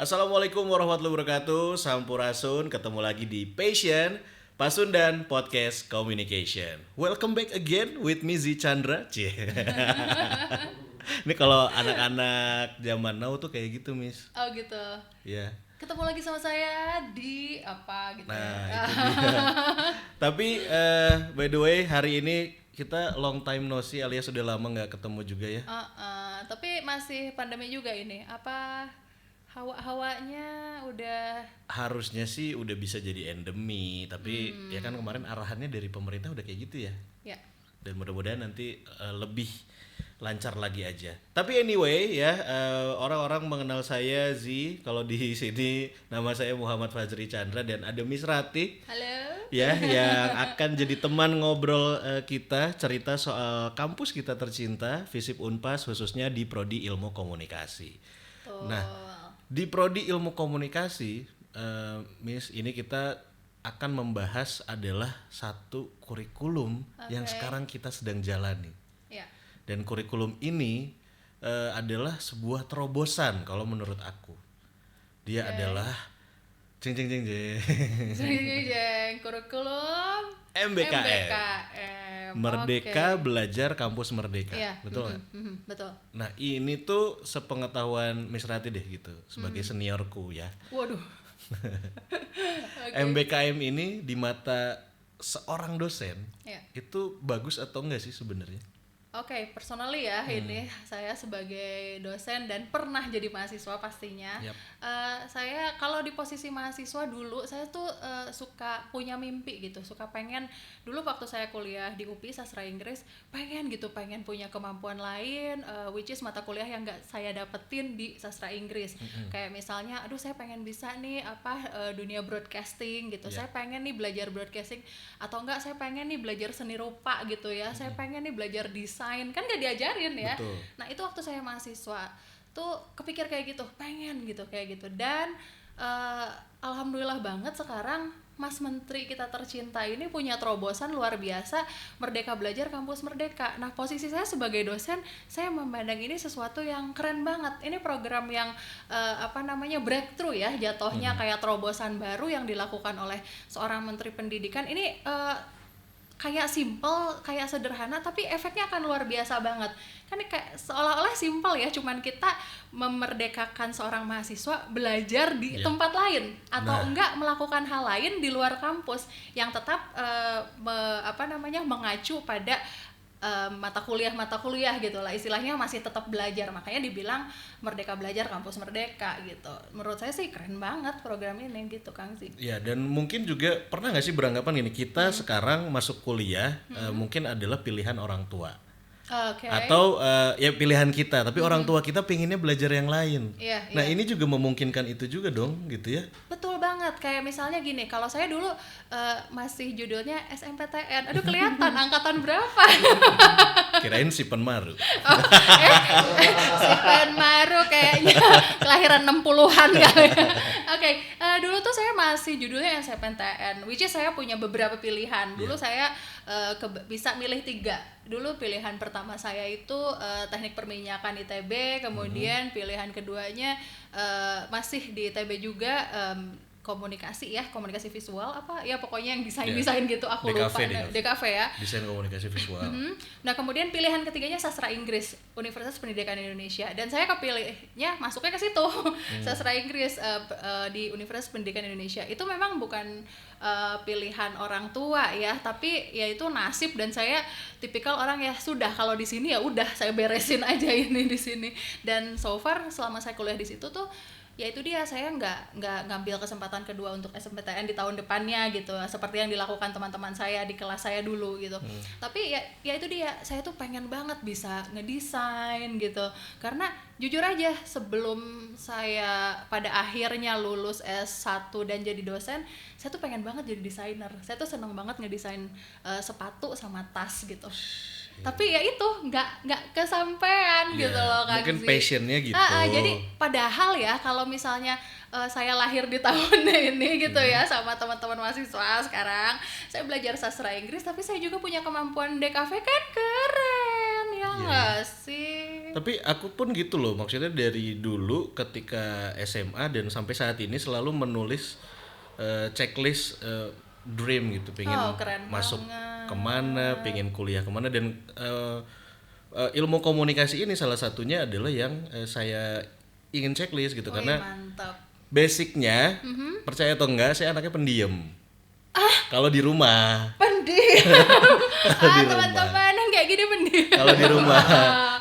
Assalamualaikum warahmatullahi wabarakatuh. Sampurasun, ketemu lagi di Passion, Pasundan Podcast Communication. Welcome back again with me Z Chandra. Cie. Ini kalau anak-anak zaman now tuh kayak gitu, Miss. Oh gitu. Iya. Ketemu lagi sama saya di apa gitu Nah, ya. itu dia. Tapi by the way, hari ini kita long time no see alias sudah lama nggak ketemu juga ya. Tapi masih pandemi juga ini. Apa hawa-hawanya udah Harusnya sih udah bisa jadi endemi, tapi ya kan kemarin arahannya dari pemerintah udah kayak gitu ya. ya. Dan mudah-mudahan nanti lebih lancar lagi aja. Tapi anyway ya, orang-orang mengenal saya Z. Kalau di sini nama saya Muhammad Fazri Chandra dan ada Miss Ratih Halo. ya yang akan jadi teman ngobrol kita, cerita soal kampus kita tercinta FISIP Unpas, khususnya di Prodi Ilmu Komunikasi. Tuh. Nah, di Prodi Ilmu Komunikasi, Miss, ini kita akan membahas adalah satu kurikulum yang sekarang kita sedang jalani. Ya. Dan kurikulum ini adalah sebuah terobosan kalau menurut aku. Dia adalah jeng jeng jeng jeng Jeng kurikulum MBKM. Merdeka Belajar Kampus Merdeka. Iya. Betul nggak? Betul. Nah, ini tuh sepengetahuan Miss Rati deh gitu, sebagai seniorku ya. Waduh. MBKM ini di mata seorang dosen Ya. itu bagus atau enggak sih sebenarnya? Oke, personally ya, ini saya sebagai dosen dan pernah jadi mahasiswa pastinya. Yap. Saya kalau di posisi mahasiswa dulu, saya tuh suka punya mimpi gitu, suka pengen dulu waktu saya kuliah di UPI Sastra Inggris, pengen punya kemampuan lain, which is mata kuliah yang nggak saya dapetin di Sastra Inggris. Kayak misalnya, aduh saya pengen bisa nih dunia broadcasting gitu, saya pengen nih belajar broadcasting, atau enggak saya pengen nih belajar seni rupa gitu ya, saya pengen nih belajar desain, kan gak diajarin ya. Betul. Nah itu waktu saya mahasiswa tuh kepikir kayak gitu, pengen gitu kayak gitu. Dan alhamdulillah banget sekarang Mas Menteri kita tercinta ini punya terobosan luar biasa, Merdeka Belajar Kampus Merdeka. Nah posisi saya sebagai dosen, saya memandang ini sesuatu yang keren banget. Ini program yang breakthrough ya jatuhnya, kayak terobosan baru yang dilakukan oleh seorang Menteri Pendidikan. Ini kayak simple, kayak sederhana, tapi efeknya akan luar biasa banget. Kan kayak seolah-olah simple ya, cuman kita memerdekakan seorang mahasiswa belajar di tempat lain atau enggak melakukan hal lain di luar kampus yang tetap mengacu pada mata kuliah gitu lah, istilahnya masih tetap belajar, makanya dibilang Merdeka Belajar Kampus Merdeka gitu. Menurut saya sih keren banget program ini gitu Kang Zi. Ya, dan mungkin juga pernah nggak sih beranggapan gini, kita sekarang masuk kuliah mungkin adalah pilihan orang tua. Atau ya pilihan kita, tapi orang tua kita pengennya belajar yang lain. Nah ini juga memungkinkan itu juga dong gitu ya. Betul banget, kayak misalnya gini, kalau saya dulu masih judulnya SMPTN, aduh kelihatan angkatan berapa. Kirain si Penmaru. Si Penmaru kayaknya kelahiran 60-an kali. Oke, dulu tuh saya masih judulnya SMPTN, which is saya punya beberapa pilihan. Dulu saya bisa milih 3. Dulu pilihan pertama saya itu teknik perminyakan ITB, kemudian pilihan keduanya masih di ITB juga, komunikasi visual pokoknya yang desain gitu, aku lupa. DKV ya, desain komunikasi visual. Nah kemudian pilihan ketiganya Sastra Inggris, Universitas Pendidikan Indonesia, dan saya kepilihnya masuknya ke situ. Sastra Inggris di Universitas Pendidikan Indonesia itu memang bukan pilihan orang tua ya, tapi ya itu nasib, dan saya tipikal orang ya sudah, kalau di sini ya udah saya beresin aja ini di sini. Dan so far selama saya kuliah di situ tuh ya itu dia, saya nggak ngambil kesempatan kedua untuk SMPTN di tahun depannya gitu, seperti yang dilakukan teman-teman saya di kelas saya dulu gitu. Tapi ya itu dia, saya tuh pengen banget bisa ngedesain gitu, karena jujur aja sebelum saya pada akhirnya lulus S1 dan jadi dosen, saya tuh pengen banget jadi desainer. Saya tuh seneng banget ngedesain sepatu sama tas gitu. Tapi ya itu nggak kesampean gitu loh Kang. Mungkin passionnya gitu. Jadi padahal ya kalau misalnya saya lahir di tahun ini gitu ya, sama teman-teman mahasiswa sekarang, saya belajar sastra Inggris tapi saya juga punya kemampuan DKV, kan keren ya nggak sih? Tapi aku pun gitu loh, maksudnya dari dulu ketika SMA dan sampai saat ini selalu menulis checklist dream gitu, pengen keren masuk banget. kemana, pengen kuliah kemana, dan ilmu komunikasi ini salah satunya adalah yang saya ingin checklist gitu, karena Mantap. basicnya percaya atau enggak saya anaknya pendiam. Kalau di rumah. Pendiam. Di rumah. Teman-teman yang kayak gini pendiam. Kalau di rumah.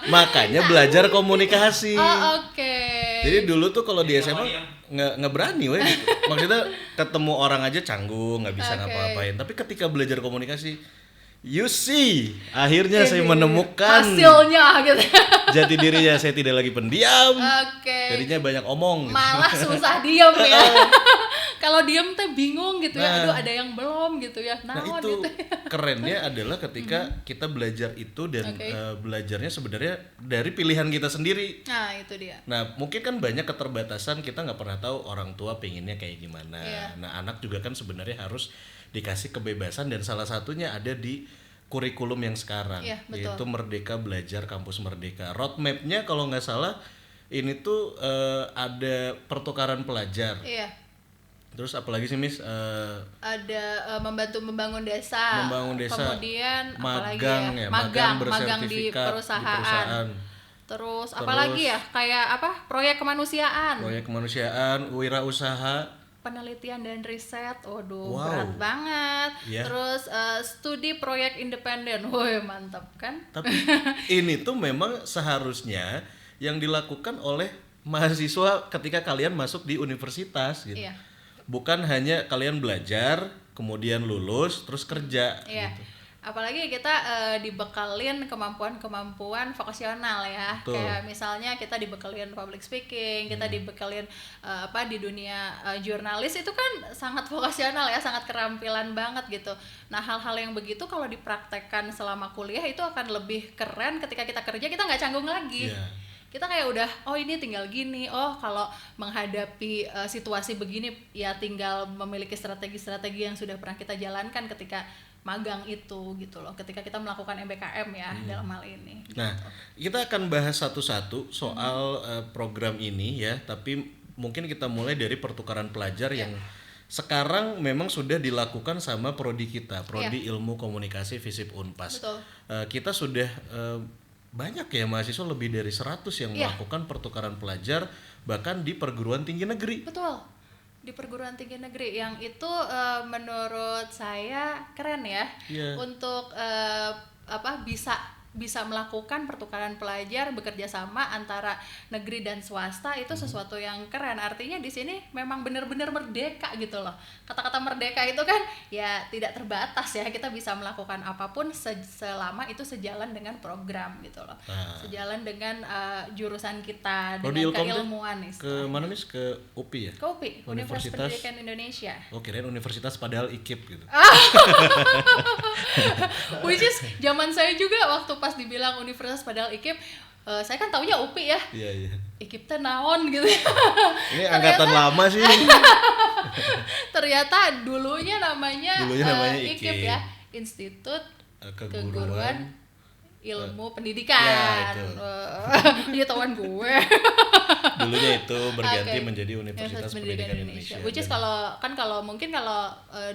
Makanya belajar komunikasi. Oke. Jadi dulu tuh kalau di SMA nggak berani weh gitu. Maksudnya ketemu orang aja canggung, nggak bisa ngapa-ngapain. Tapi ketika belajar komunikasi, you see, akhirnya saya menemukan hasilnya gitu. jati dirinya. Saya tidak lagi pendiam. Oke. Jadinya banyak omong gitu. Malah susah diem ya. Kalau diem teh bingung gitu ya. Aduh, ada yang belum gitu ya. Nah Naon itu gitu. kerennya adalah ketika kita belajar itu dan belajarnya sebenarnya dari pilihan kita sendiri. Nah, itu dia. Nah mungkin kan banyak keterbatasan, kita nggak pernah tahu orang tua pengennya kayak gimana. Nah anak juga kan sebenarnya harus dikasih kebebasan, dan salah satunya ada di kurikulum yang sekarang, yaitu Merdeka Belajar Kampus Merdeka. Roadmap-nya kalau nggak salah ini tuh ada pertukaran pelajar. Iya. Terus apalagi sih Miss? Ada membangun desa. Kemudian magang, apalagi ya? Magang magang di bersertifikat perusahaan. Terus apalagi ya? Kayak apa? Proyek kemanusiaan. Wirausaha. Penelitian dan riset, berat banget. Terus studi proyek independen, woi mantap kan? Tapi ini tuh memang seharusnya yang dilakukan oleh mahasiswa ketika kalian masuk di universitas gitu. Iya. Bukan hanya kalian belajar, kemudian lulus, terus kerja. Iya. Gitu. Apalagi kita dibekalin kemampuan vokasional ya. Betul. Kayak misalnya kita dibekalin public speaking, kita dibekalin di dunia jurnalis, itu kan sangat vokasional ya, sangat kerampilan banget gitu. Nah, hal-hal yang begitu kalau dipraktekkan selama kuliah itu akan lebih keren. Ketika kita kerja kita nggak canggung lagi. Kita kayak udah, ini tinggal gini, kalau menghadapi situasi begini ya tinggal memiliki strategi-strategi yang sudah pernah kita jalankan ketika magang itu gitu loh, ketika kita melakukan MBKM ya dalam hal ini. Nah, kita akan bahas satu-satu soal program ini ya, tapi mungkin kita mulai dari pertukaran pelajar yang sekarang memang sudah dilakukan sama prodi kita, Prodi Ilmu Komunikasi FISIP Unpas. Betul. Kita sudah banyak ya mahasiswa, lebih dari 100 yang melakukan pertukaran pelajar bahkan di perguruan tinggi negeri. Betul. Di perguruan tinggi negeri yang itu menurut saya keren ya. Untuk bisa melakukan pertukaran pelajar bekerja sama antara negeri dan swasta, itu sesuatu yang keren. Artinya di sini memang benar-benar merdeka gitu loh. Kata-kata merdeka itu kan ya tidak terbatas ya, kita bisa melakukan apapun selama itu sejalan dengan program gitu loh. Sejalan dengan jurusan kita, dengan keilmuan. Ke mana Miss? Ke UPI ya? Ke UPI, Universitas Pendidikan Indonesia. Kirain universitas padahal IKIP gitu. Which is zaman saya juga waktu pas dibilang universitas padahal IKIP, saya kan taunya UPI ya. Iya. IKIP teh naon gitu. Ini angkatan lama sih. Ternyata dulunya namanya IKIP ya, Institut Keguruan Ilmu Pendidikan. Pengetahuan gue. Dulunya itu berganti menjadi Universitas Pendidikan Indonesia. Which is kalau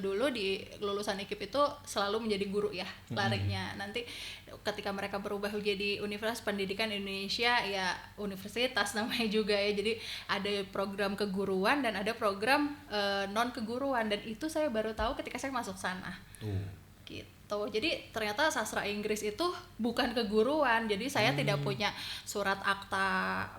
dulu di lulusan IKIP itu selalu menjadi guru ya larinya. Nanti ketika mereka berubah menjadi Universitas Pendidikan Indonesia ya universitas namanya juga ya. Jadi ada program keguruan dan ada program non keguruan, dan itu saya baru tahu ketika saya masuk sana. Gitu. Jadi ternyata sastra Inggris itu bukan keguruan. Jadi saya tidak punya surat akta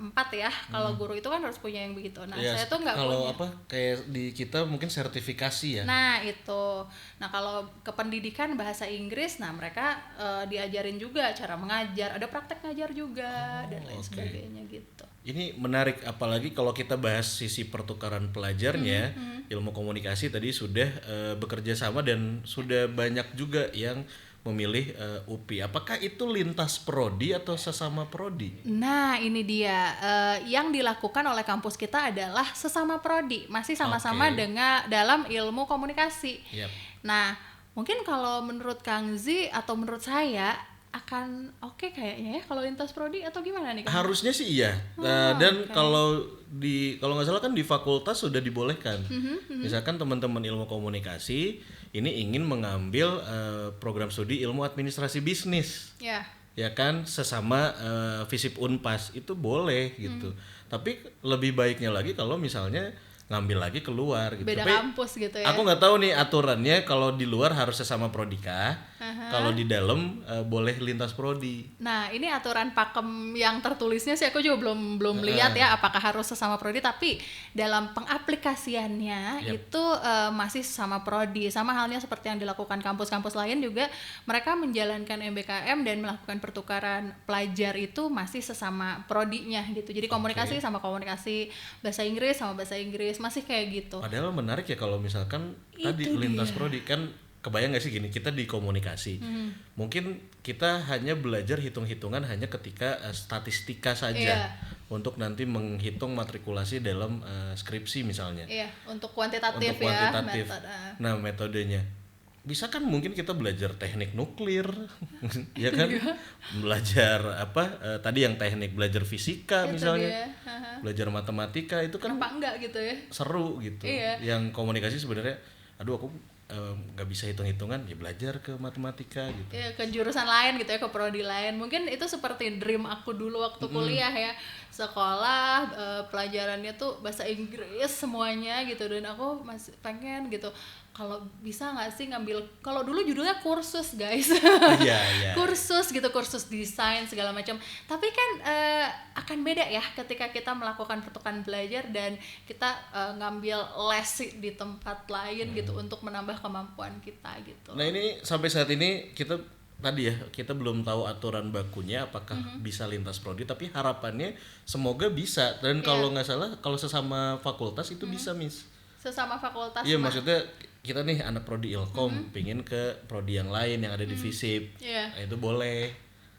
4 ya. Kalau guru itu kan harus punya yang begitu. Nah, saya tuh nggak punya. Kalau kayak di kita mungkin sertifikasi ya. Nah, itu. Nah, kalau ke pendidikan bahasa Inggris, nah mereka diajarin juga cara mengajar, ada praktek ngajar juga dan lain sebagainya gitu. Ini menarik, apalagi kalau kita bahas sisi pertukaran pelajarnya. Ilmu komunikasi tadi sudah bekerja sama dan sudah banyak juga yang memilih UPI. Apakah itu lintas prodi atau sesama prodi? Nah, ini dia yang dilakukan oleh kampus kita adalah sesama prodi, masih sama-sama dengan dalam ilmu komunikasi. Nah, mungkin kalau menurut Kang Zi atau menurut saya akan oke kayaknya ya kalau lintas prodi atau gimana nih Kang? Harusnya sih iya. Dan kalau nggak salah kan di fakultas sudah dibolehkan. Misalkan teman-teman ilmu komunikasi ini ingin mengambil program studi ilmu administrasi bisnis. Ya. Ya kan, sesama FISIP Unpas itu boleh gitu. Tapi lebih baiknya lagi kalau misalnya ngambil lagi keluar gitu. Beda Tapi kampus gitu ya. aku nggak tahu nih aturannya, kalau di luar harus sesama prodika, kalau di dalam boleh lintas prodi. Nah, ini aturan pakem yang tertulisnya sih aku juga belum lihat ya apakah harus sesama prodi, tapi dalam pengaplikasiannya itu masih sesama prodi. Sama halnya seperti yang dilakukan kampus-kampus lain juga, mereka menjalankan MBKM dan melakukan pertukaran pelajar itu masih sesama prodinya gitu. Jadi komunikasi sama komunikasi, bahasa Inggris sama bahasa Inggris, masih kayak gitu. Padahal menarik ya kalau misalkan tadi lintas prodi kan, kebayang gak sih gini, kita di komunikasi mungkin kita hanya belajar hitung-hitungan hanya ketika statistika saja untuk nanti menghitung matrikulasi dalam skripsi misalnya. Iya, untuk kuantitatif ya metode. Nah, metodenya bisa kan mungkin kita belajar teknik nuklir ya kan, belajar tadi yang teknik, belajar fisika Itu misalnya, dia. belajar matematika, itu kan Kenapa enggak gitu ya? seru gitu. Iya. Yang komunikasi sebenarnya aduh aku nggak bisa hitung-hitungan, ya belajar ke matematika gitu. Ya, ke jurusan lain gitu ya, ke prodi lain. Mungkin itu seperti dream aku dulu waktu kuliah ya. Sekolah pelajarannya tuh bahasa Inggris semuanya gitu, dan aku masih pengen gitu kalau bisa nggak sih ngambil, kalau dulu judulnya kursus guys. Iya. Kursus gitu, kursus desain segala macam. Tapi kan akan beda ya ketika kita melakukan pertukaran belajar dan kita ngambil les di tempat lain gitu untuk menambah kemampuan kita gitu. Nah, ini sampai saat ini kita belum tahu aturan bakunya apakah bisa lintas prodi, tapi harapannya semoga bisa. Dan kalau nggak salah, kalau sesama fakultas itu bisa, Miss. Sesama fakultas. Iya, maksudnya kita nih anak prodi Ilkom pengen ke prodi yang lain yang ada di FISIP. Nah, itu boleh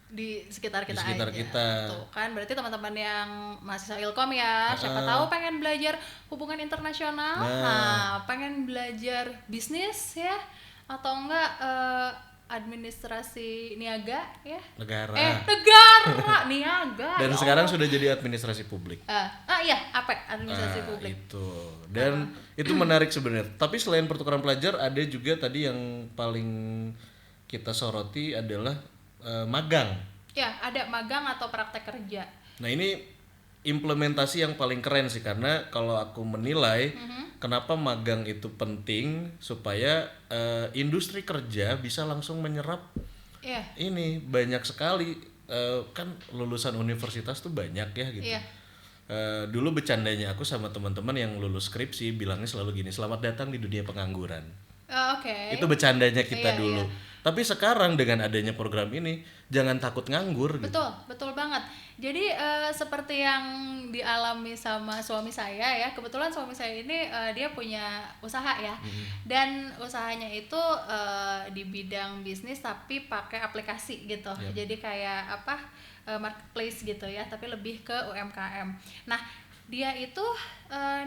di sekitar kita aja. Tuh kan berarti teman-teman yang mahasiswa Ilkom ya, siapa tahu pengen belajar hubungan internasional, pengen belajar bisnis ya, atau enggak administrasi niaga ya, negara niaga. Dan sekarang sudah jadi administrasi publik. Administrasi publik itu. Dan itu menarik sebenarnya. Tapi selain pertukaran pelajar, ada juga tadi yang paling kita soroti adalah magang. Ya, ada magang atau praktek kerja. Nah, ini implementasi yang paling keren sih, karena kalau aku menilai kenapa magang itu penting, supaya industri kerja bisa langsung menyerap. Ini banyak sekali kan lulusan universitas tuh banyak ya gitu. Dulu bercandanya aku sama teman-teman yang lulus skripsi bilangnya selalu gini, selamat datang di dunia pengangguran. Itu bercandanya kita dulu. Tapi sekarang dengan adanya program ini, jangan takut nganggur. Betul banget. Jadi seperti yang dialami sama suami saya ya, kebetulan suami saya ini dia punya usaha ya, dan usahanya itu di bidang bisnis tapi pakai aplikasi gitu. Jadi kayak marketplace gitu ya, tapi lebih ke UMKM. Nah, dia itu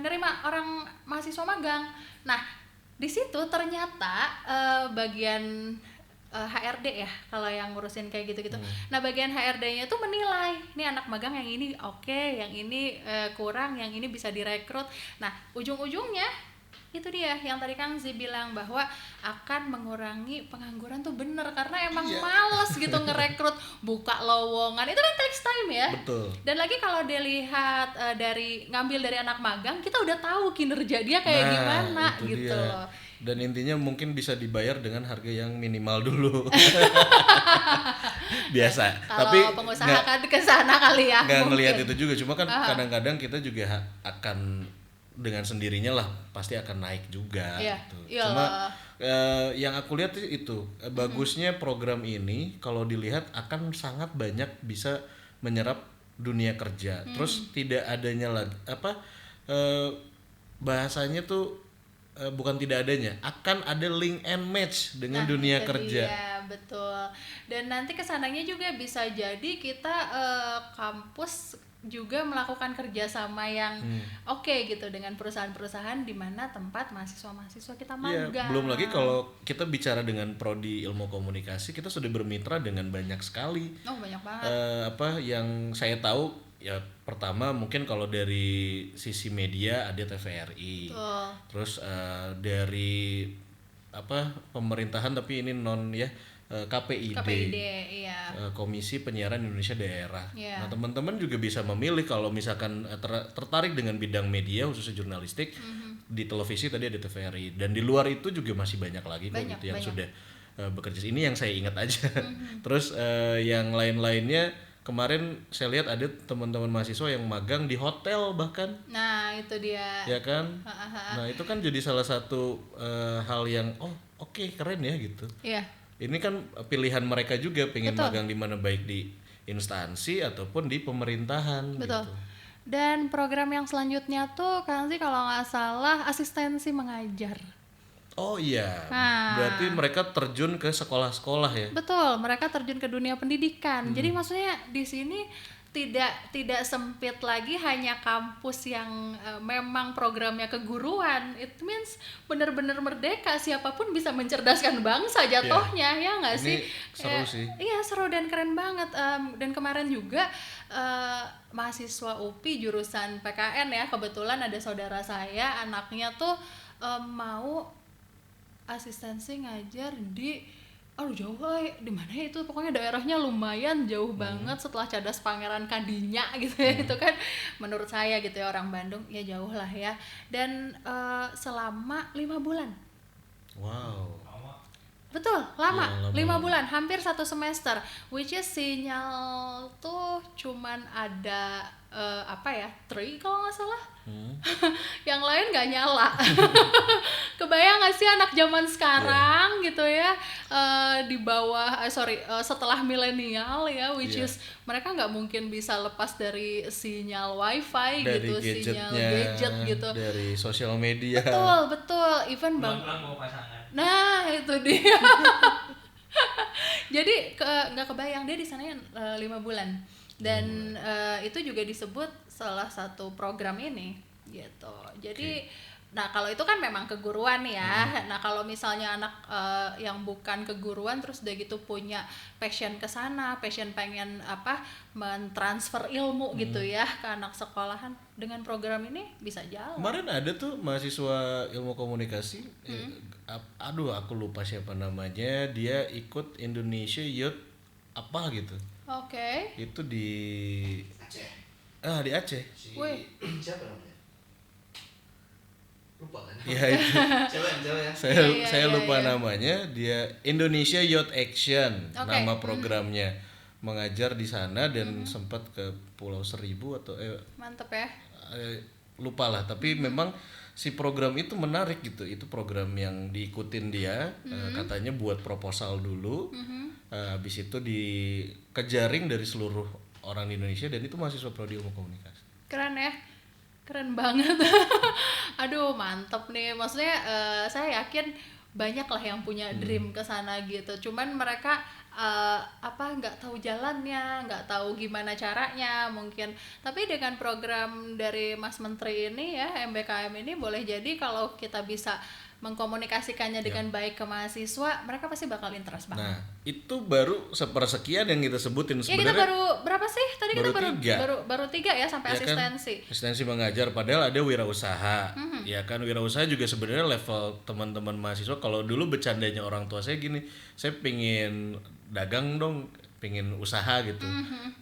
nerima orang mahasiswa magang. Nah, di situ ternyata bagian HRD ya, kalau yang ngurusin kayak gitu-gitu. Nah, bagian HRD-nya tuh menilai, nih anak magang yang ini oke, yang ini kurang, yang ini bisa direkrut. Nah, ujung-ujungnya itu dia yang tadi Kang Zi bilang bahwa akan mengurangi pengangguran tuh bener, karena emang males gitu ngerekrut, buka lowongan itu kan takes time ya. Betul. Dan lagi kalau dilihat ngambil dari anak magang, kita udah tahu kinerja dia kayak gimana gitu loh. Dan intinya mungkin bisa dibayar dengan harga yang minimal dulu. Biasa. Tapi pengusaha kan ke sana kali ya. Nggak ngelihat itu juga, cuma kan kadang-kadang kita juga akan dengan sendirinya lah pasti akan naik juga gitu. Cuma yang aku lihat itu bagusnya program ini, kalau dilihat akan sangat banyak bisa menyerap dunia kerja. Terus tidak adanya lagi bahasanya tuh bukan tidak adanya, akan ada link and match dengan dunia kerja. Iya, betul. Dan nanti kesananya juga bisa jadi kita kampus juga melakukan kerjasama yang oke gitu dengan perusahaan-perusahaan di mana tempat mahasiswa-mahasiswa kita Iya, magang. belum lagi kalau kita bicara dengan prodi ilmu komunikasi, kita sudah bermitra dengan banyak sekali. Oh, banyak banget. Apa yang saya tahu ya, pertama mungkin kalau dari sisi media ada TVRI. Betul. Terus dari apa pemerintahan tapi ini non ya, KPID. Iya. Komisi Penyiaran Indonesia Daerah. Iya. Nah, teman-teman juga bisa memilih kalau misalkan tertarik dengan bidang media khususnya jurnalistik. Di televisi tadi ada TVRI, dan di luar itu juga masih banyak lagi kok gitu yang sudah bekerja. Ini yang saya ingat aja. Terus yang lain-lainnya kemarin saya lihat ada teman-teman mahasiswa yang magang di hotel bahkan. Nah, itu dia. Ya kan? Nah, itu kan jadi salah satu hal yang oke, keren ya gitu. Iya. Ini kan pilihan mereka juga pengen magang di mana, baik di instansi ataupun di pemerintahan. Betul. Gitu. Dan program yang selanjutnya tuh kan sih kalau nggak salah asistensi mengajar. Oh iya, Nah. berarti mereka terjun ke sekolah-sekolah ya? Betul, mereka terjun ke dunia pendidikan. Jadi maksudnya di sini tidak sempit lagi hanya kampus yang memang programnya keguruan. It means benar-benar merdeka, siapapun bisa mencerdaskan bangsa jatuhnya, ya nggak Ini sih? seru sih. Iya, seru dan keren banget. Dan kemarin juga mahasiswa UPI jurusan PKN ya, kebetulan ada saudara saya, anaknya tuh mau asistensi ngajar di jauh lah, di mana ya itu, pokoknya daerahnya lumayan jauh banget setelah Cadas Pangeran Kandinya gitu ya. Itu kan menurut saya gitu ya, orang Bandung ya jauh lah ya. Dan selama 5 bulan. Wow. Betul, lama. Ya, 5 bulan, hampir 1 semester. Which is sinyal tuh cuman ada 3 kalau nggak salah. Yang lain nggak nyala. Kebayang nggak sih anak zaman sekarang gitu ya, di bawah setelah milenial ya, which is mereka nggak mungkin bisa lepas dari sinyal wifi dari gitu, sinyal gadget gitu, dari sosial media. Betul, even bang. Nah itu dia. Jadi nggak kebayang dia di sana 5 bulan. Dan itu juga disebut salah satu program ini gitu. Jadi nah kalau itu kan memang keguruan ya. Nah kalau misalnya anak yang bukan keguruan terus udah gitu punya passion ke sana, passion pengen mentransfer ilmu gitu ya ke anak sekolahan, dengan program ini bisa jalan. Kemarin ada tuh mahasiswa ilmu komunikasi, aku lupa siapa namanya, dia ikut Indonesia Youth apa gitu. Oke. Itu di Aceh. Di Aceh. Wih. Siapa namanya? Lupa kan? Ya itu. Cewek ya? Saya lupa namanya. Dia Indonesia Youth Action, nama programnya. Mengajar di sana dan sempat ke Pulau Seribu atau Mantep ya. Lupa lah, tapi memang si program itu menarik gitu. Itu program yang diikutin dia, katanya buat proposal dulu. Habis itu dikejaring dari seluruh orang di Indonesia, dan itu mahasiswa prodi ilmu komunikasi. Keren ya, keren banget. Aduh mantep nih, maksudnya saya yakin banyak lah yang punya dream ke sana gitu, cuman mereka nggak tahu jalannya, nggak tahu gimana caranya mungkin. Tapi dengan program dari Mas Menteri ini ya, MBKM ini, boleh jadi kalau kita bisa mengkomunikasikannya dengan baik ke mahasiswa, mereka pasti bakal interest banget. Nah, itu baru sepersekian yang kita sebutin Ya sebenarnya. kita baru berapa sih? Tadi kita baru 3 ya sampai asistensi. Kan? Asistensi mengajar, padahal ada wirausaha. Ya kan, wirausaha juga sebenarnya level teman-teman mahasiswa. Kalau dulu bercandanya orang tua saya gini, saya pingin dagang dong, pengen usaha gitu.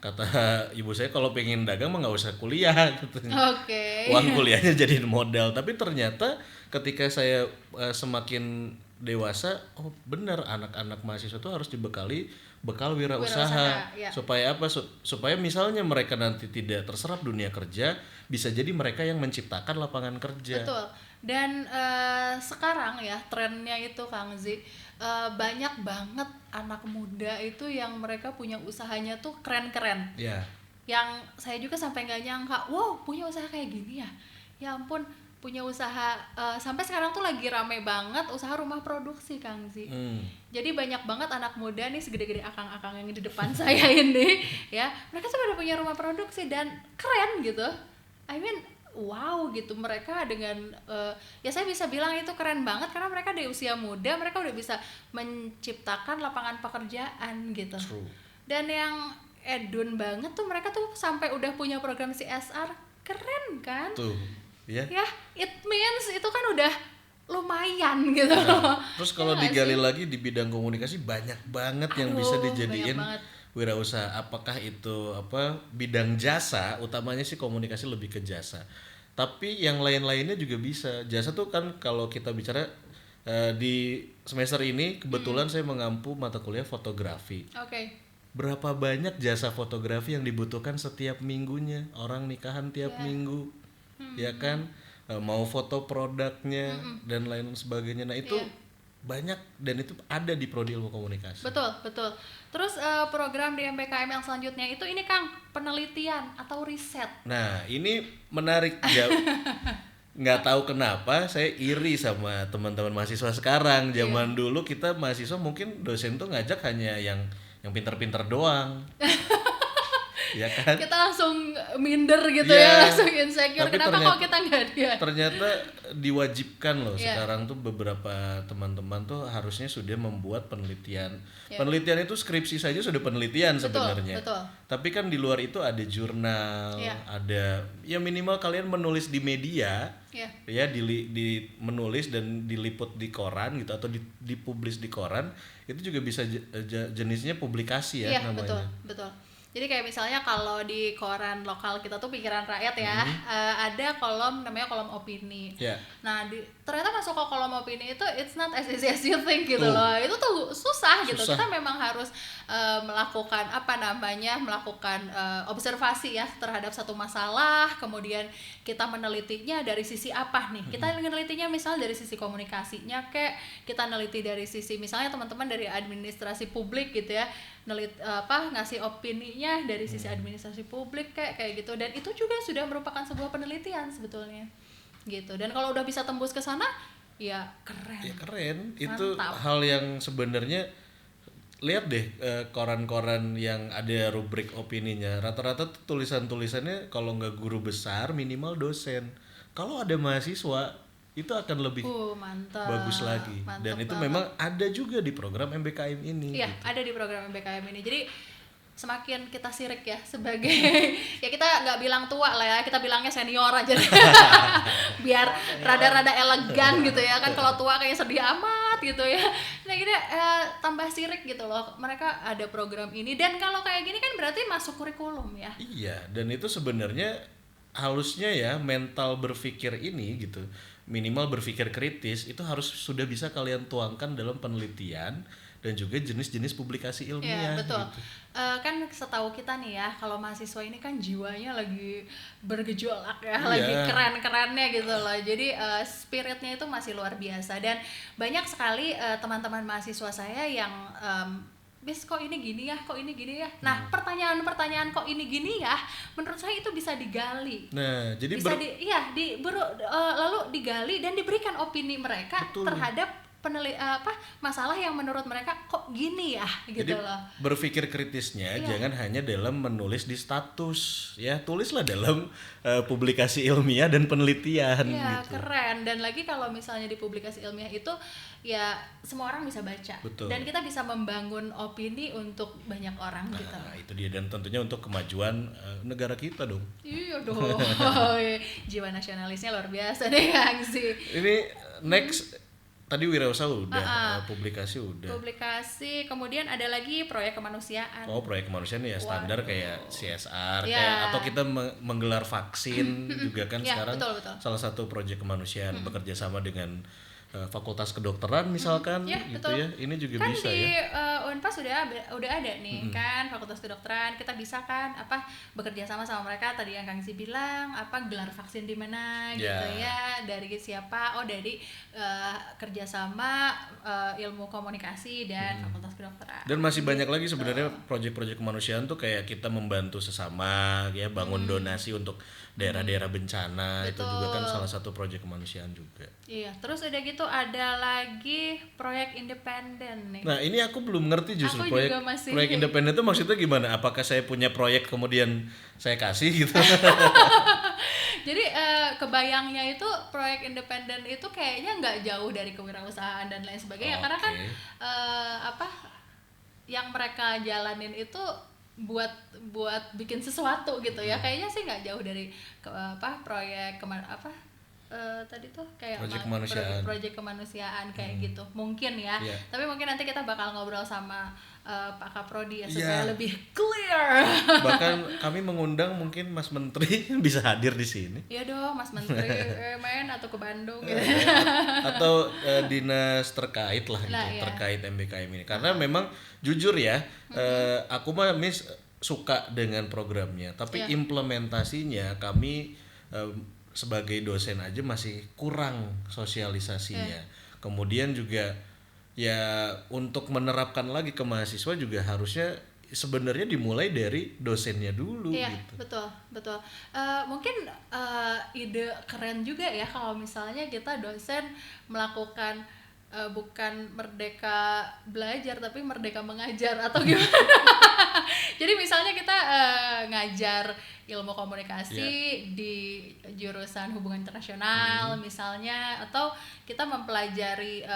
Kata ibu saya, kalau pengen dagang mah nggak usah kuliah gitu. Oke. Uang kuliahnya jadiin modal. Tapi ternyata ketika saya semakin dewasa, benar, anak-anak mahasiswa itu harus dibekali bekal wirausaha. Ya. Supaya apa? Supaya misalnya mereka nanti tidak terserap dunia kerja, bisa jadi mereka yang menciptakan lapangan kerja. Betul. Dan sekarang ya trennya itu Kang Zi, banyak banget anak muda itu yang mereka punya usahanya tuh keren-keren. Ya. Yang saya juga sampai nggak nyangka, wow punya usaha kayak gini ya. Ya ampun, punya usaha, sampai sekarang tuh lagi rame banget usaha rumah produksi Kang Zi. Jadi banyak banget anak muda nih segede-gede akang-akang yang di depan saya ini ya, mereka tuh pada punya rumah produksi dan keren gitu. I mean wow gitu, mereka dengan ya saya bisa bilang itu keren banget karena mereka di usia muda mereka udah bisa menciptakan lapangan pekerjaan gitu. True. Dan yang edun banget tuh mereka tuh sampai udah punya program CSR, keren kan? Tuh, ya. Ya, it means itu kan udah lumayan gitu. Terus kalau Ya nggak digali sih? lagi di bidang komunikasi banyak banget yang Aduh, bisa banyak dijadiin banget. wirausaha. Apakah itu bidang jasa, utamanya sih komunikasi lebih ke jasa. Tapi yang lain-lainnya juga bisa. Jasa tuh kan kalau kita bicara di semester ini kebetulan saya mengampu mata kuliah fotografi. Oke. Berapa banyak jasa fotografi yang dibutuhkan setiap minggunya, orang nikahan tiap minggu, ya kan. Mau foto produknya dan lain sebagainya. Nah itu banyak dan itu ada di prodi ilmu komunikasi. Betul. Terus program di MBKM yang selanjutnya itu ini Kang, penelitian atau riset. Nah ini menarik, nggak tahu kenapa saya iri sama teman-teman mahasiswa sekarang. Zaman dulu kita mahasiswa mungkin dosen tuh ngajak hanya yang pinter-pinter doang. Ya kan? Kita langsung minder gitu Iya. ya, langsung insecure. Tapi Kenapa kok kita nggak dia? ternyata diwajibkan loh Iya. sekarang tuh beberapa teman-teman tuh harusnya sudah membuat penelitian. Iya. Penelitian itu skripsi saja sudah penelitian sebenarnya. Betul. Tapi kan di luar itu ada jurnal, Iya. ada ya minimal kalian menulis di media, Iya. ya di menulis dan diliput di koran gitu atau dipublis di koran, itu juga bisa jenisnya publikasi ya Iya, namanya. betul. Jadi kayak misalnya kalau di koran lokal kita tuh Pikiran Rakyat ya, ada kolom namanya kolom opini. Ya. Nah, ternyata masuk ke kolom opini itu it's not as easy as you think gitu loh. Itu tuh susah gitu. Susah. Kita memang harus melakukan melakukan observasi ya terhadap satu masalah, kemudian kita menelitinya dari sisi apa nih? Kita menelitinya misal dari sisi komunikasinya, kayak kita neliti dari sisi misalnya teman-teman dari administrasi publik gitu ya, ngasih opininya dari sisi administrasi publik kayak gitu, dan itu juga sudah merupakan sebuah penelitian sebetulnya gitu. Dan kalau udah bisa tembus ke sana ya keren. Ya keren, itu Mantap. hal yang sebenarnya lihat deh koran-koran yang ada rubrik opininya, rata-rata tuh tulisan-tulisannya kalau nggak guru besar minimal dosen. Kalau ada mahasiswa itu akan lebih Mantap. bagus lagi. Mantap Dan itu banget. memang ada juga di program MBKM ini. Iya, gitu. ada di program MBKM ini. Jadi semakin kita sirik ya sebagai ya kita nggak bilang tua lah ya, kita bilangnya senior aja deh. Biar rada-rada elegan gitu ya kan, kalau tua kayak sedih amat gitu ya. Nah gini tambah sirik gitu loh, mereka ada program ini, dan kalau kayak gini kan berarti masuk kurikulum ya. Iya, dan itu sebenarnya halusnya ya mental berpikir ini gitu, minimal berpikir kritis itu harus sudah bisa kalian tuangkan dalam penelitian dan juga jenis-jenis publikasi ilmiah. Iya betul. Gitu. Kan setahu kita nih ya, kalau mahasiswa ini kan jiwanya lagi bergejolak ya, Iya. lagi keren-kerennya gitu loh. Jadi spiritnya itu masih luar biasa, dan banyak sekali teman-teman mahasiswa saya yang Bis kok ini gini ya, kok ini gini ya. Nah pertanyaan-pertanyaan kok ini gini ya, menurut saya itu bisa digali. Nah, jadi Bisa lalu digali dan diberikan opini mereka Betul. terhadap masalah yang menurut mereka kok gini ya gitu jadi loh. berpikir kritisnya Iya. jangan hanya dalam menulis di status, ya tulislah dalam publikasi ilmiah dan penelitian Iya, gitu. keren. Dan lagi kalau misalnya di publikasi ilmiah itu ya semua orang bisa baca. Betul. Dan kita bisa membangun opini untuk banyak orang gitu. Nah, itu dia, dan tentunya untuk kemajuan negara kita dong. Iya dong. Jiwa nasionalisnya luar biasa deh Kang sih. Ini next tadi wirausaha udah, publikasi udah. Publikasi, kemudian ada lagi proyek kemanusiaan. Oh, proyek kemanusiaan ya standar kayak CSR, Ya. kayak atau kita menggelar vaksin juga kan Ya, sekarang betul. salah satu proyek kemanusiaan bekerja sama dengan fakultas kedokteran misalkan Ya, gitu betul. ya. Ini juga Kan bisa di ya. Unpas udah ada nih kan fakultas kedokteran, kita bisa kan bekerja sama mereka tadi yang Kang Si bilang gelar vaksin di mana gitu ya, dari siapa, dari kerjasama ilmu komunikasi dan fakultas kedokteran. Dan masih banyak lagi sebenarnya proyek-proyek kemanusiaan tuh kayak kita membantu sesama ya, bangun donasi untuk daerah-daerah bencana. Itu juga kan salah satu proyek kemanusiaan juga. Iya, terus udah gitu ada lagi proyek independen nih. Nah, ini aku belum ngerti justru Aku juga masih- proyek independen itu maksudnya gimana? Apakah saya punya proyek kemudian saya kasih gitu? Jadi kebayangnya itu proyek independen itu kayaknya nggak jauh dari kewirausahaan dan lain sebagainya, karena kan yang mereka jalanin itu buat bikin sesuatu gitu ya. Kayaknya sih nggak jauh dari proyek tadi tuh kayak proyek kemanusiaan kayak gitu mungkin ya. Tapi mungkin nanti kita bakal ngobrol sama Pak Kaprodi ya supaya lebih clear. Bahkan kami mengundang mungkin Mas Menteri bisa hadir di sini. Iya dong, Mas Menteri main atau ke Bandung gitu. Atau dinas terkait lah gitu, Nah, terkait MBKM ini. Karena memang jujur ya, aku mah suka dengan programnya, tapi implementasinya kami sebagai dosen aja masih kurang sosialisasinya. Kemudian juga ya untuk menerapkan lagi ke mahasiswa juga harusnya sebenarnya dimulai dari dosennya dulu. Iya, gitu. betul. Mungkin ide keren juga ya kalau misalnya kita dosen melakukan bukan merdeka belajar tapi merdeka mengajar atau gimana. Jadi misalnya kita ngajar ilmu komunikasi di jurusan hubungan internasional misalnya, atau kita mempelajari